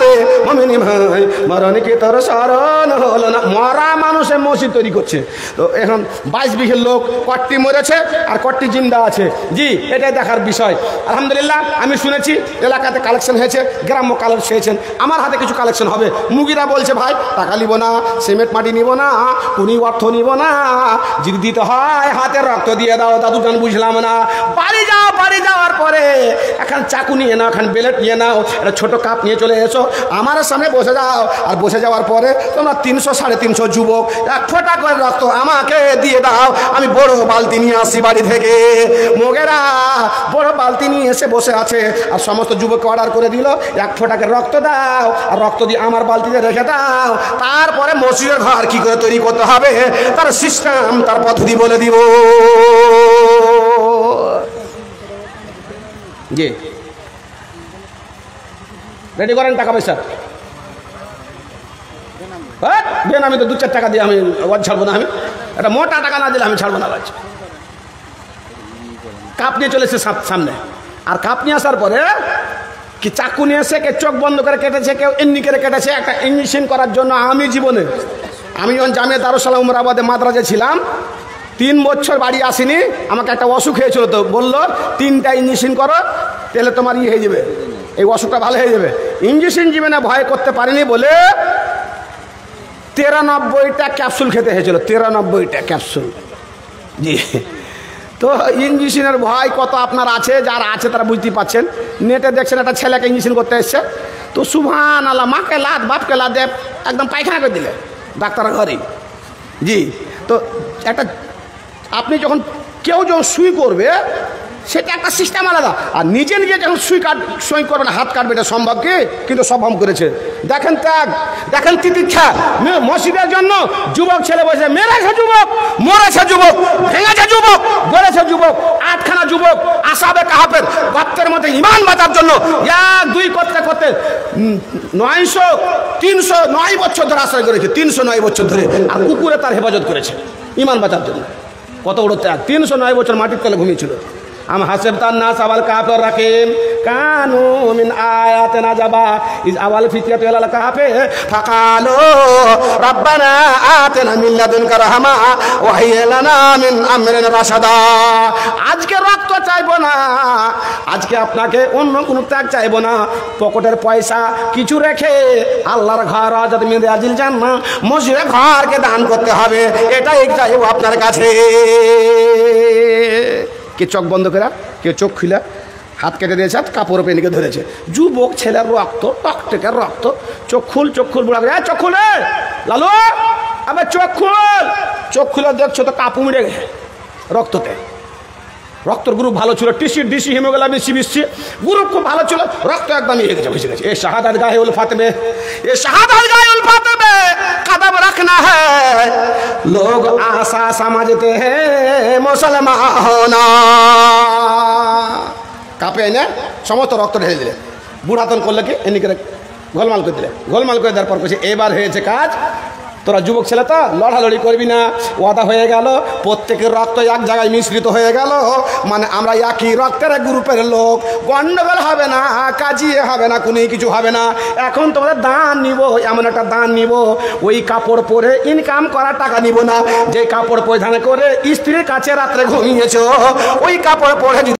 Speaker 1: রে মুমিন ভাই, মরণ কি তোর স্মরণ হলো না? মরা মানুষের মসজিদ তৈরি করছে। তো এখন 22 বিঘের লোক, কটি মরেছে আর কটি জিন্দা আছে। জি, এটাই দেখার বিষয়। আলহামদুলিল্লাহ, আমি শুনেছি এলাকাতে কালেকশন হয়েছে, গ্রাম্য কালেকশন হয়েছেন, আমার হাতে কিছু কালেকশন হবে। মুগিরা বলছে ভাই টাকা নিব না, সিমেন্ট মাটি নিব না, কোনি অর্থ নিব না, যদি দিতে হয় হাতের রক্ত দিয়ে দাও। দাদু জান বুঝলাম না। বাড়ি যাও, বাড়ি যাওয়ার পরে এখন চাকু নিয়ে নাও, এখন বেলেট নিয়ে নাও, একটা ছোট কাপ নিয়ে চলে এসো, আমার সামনে বসে যাও। আর বসে যাওয়ার পরে তোমরা 300 350 যুবক 1 ফোঁটা করে রক্ত আমাকে দিয়ে দাও, আমি বড় বালতি নিয়ে আসি বাড়ি থেকে। মোগেরা বড় বালতি নিয়ে এসে বসে আছে, আর সমস্ত যুবককে অর্ডার করে দিল 1 ফোঁটা করে রক্ত দাও, আর রক্ত দিয়ে আমার বালতিতে রেখে দাও। তারপরে মসজিদের ঘর কি করে তৈরি করতে হবে তার সিস্টেম, তার পদ্ধতি বলে দিব। জি, রেডি করেন টাকা পয়সা। দেন, আমি তো 2-4 টাকা দিয়ে আমি ছাড়বো না। আমি একটা মোটা টাকা না দিলে আমি ছাড়বো না। কাপ নিয়ে চলেছে সামনে, আর কাপ নিয়ে আসার পরে কি চাকু নিয়ে এসে কে চোখ বন্ধ করে কেটেছে, কেউ এমনি করে কেটেছে একটা ইঞ্জেকশন করার জন্য। আমি যখন জামিয়া দারুস সালাম উমরাবাদে মাদ্রাজে ছিলাম, 3 বছর বাড়ি আসিনি, আমাকে একটা অসুখ হয়েছিল। তো বললো 3টা ইঞ্জেকশন করো, তাহলে তোমার হয়ে যাবে, এই অসুখটা ভালো হয়ে যাবে। ইঞ্জেকশন জীবনে ভয় করতে পারিনি বলে 93টা ক্যাপসুল খেতে হয়েছিল, 93টা ক্যাপসুল। জি, তো ইঞ্জেকশনের ভয় কত আপনার আছে, যারা আছে তারা বুঝতে পারছেন। নেটে দেখছেন একটা ছেলেকে ইঞ্জেকশন করতে এসছে, তো সুবহানাল্লাহ, মাকে লাত বাপকে লাত দেব একদম পায়খানা করে দিলে ডাক্তার ঘরে। জি, তো একটা আপনি যখন কেউ যখন সুই করবে সেটা একটা সিস্টেম আলাদা, আর নিজে নিজে যখন সুই করবে না, হাত কাটবে, এটা সম্ভব কি? কিন্তু সম্ভব করেছে। দেখেন ত্যাগ, দেখেন তিতিক্ষা। মসজিদের জন্য যুবক ছেলে বসে মেরেছে যুবক, মরেছে যুবক, ভেঙেছে যুবক, গড়েছে যুবক, 8খানা যুবক আসাবে কাহাফের গর্তের মধ্যে ইমান বাঁচার জন্য 1-2 করতে করতে 309 বছর ধরে আশ্রয় করেছে, 309 বছর ধরে। আর কুকুরে তার হেফাজত করেছে ইমান বাঁচার জন্য। কত বড় ত্যাগ! 309 বছর মাটির তলে ঘুমিয়েছিল। আম হাসিবতান নাস আওয়াল কাফির Rahkeem Kanu mean আয়াতিনা Java is আওয়াল ফিতরাতু ইলাল কাফে ফাকালু রাব্বানা আতিনা মিন লাদুনকা রাহমা ওয়া হাইয়্ লানা মিন আমরিনা রাশাদা। আজকে রক্ত চাইবো না, আজকে আপনাকে অন্য কোনো ত্যাগ চাইবো না। পকেটের পয়সা কিছু রেখে আল্লাহর ঘর আজাদ মিরাজিল জান্নাহ মসজিদের ঘরকে দান করতে হবে, এটাই চাইবো আপনার কাছে। কে চোখ বন্ধ করা, কে চোখ খুলা, হাত কেটে দিয়েছে, হাত কাপড় পেনিকে ধরেছে। যুবক ছেলের রক্ত, টকটকের রক্ত। চোখ খুল, চোখ খুল, বুড়া করে চোখ খুলে লালু, আবার চোখ খুল। চোখ খুলে দেখছো তো কাপু মিড়ে গেছে রক্ততে। রক্তর গ্রুপ ভালো ছিল, ডিসি হিমোগ্লোবিন সিবিসি গ্রুপ খুব ভালো ছিল, রক্ত একদম ইয়ে গেছে, ভেসে গেছে। এ শাহাদাত গায়ে উলফাতে মে, এ শাহাদাত গায়ে উলফাতে মে কদম রাখনা হ্যায়, লোগ আশা समझते हैं মুসলমান। কাপে এনে সমস্ত রক্ত ঢেলে দিলে, বুড়াতন করলে কি এমনি করে গোলমাল করে দিলে। গোলমাল করে দেওয়ার পর বলছে এবার হয়েছে কাজ, তোরা যুবক ছেলে তো লড়ালড়ি করবি না, ওয়াদা হয়ে গেল। প্রত্যেকের রক্ত এক জায়গায় মিশ্রিত হয়ে গেল, মানে আমরা একই রক্তের গ্রুপের লোক। গন্ডগোল হবে না, কাজিয়ে হবে না, কোনো কিছু হবে না। এখন তোমাদের দান নিব, এমন একটা দান নিব, ওই কাপড় পরে ইনকাম করা টাকা নিব না। যে কাপড় পরিধান করে স্ত্রীর কাছে রাত্রে ঘুমিয়েছ, ওই কাপড় পরে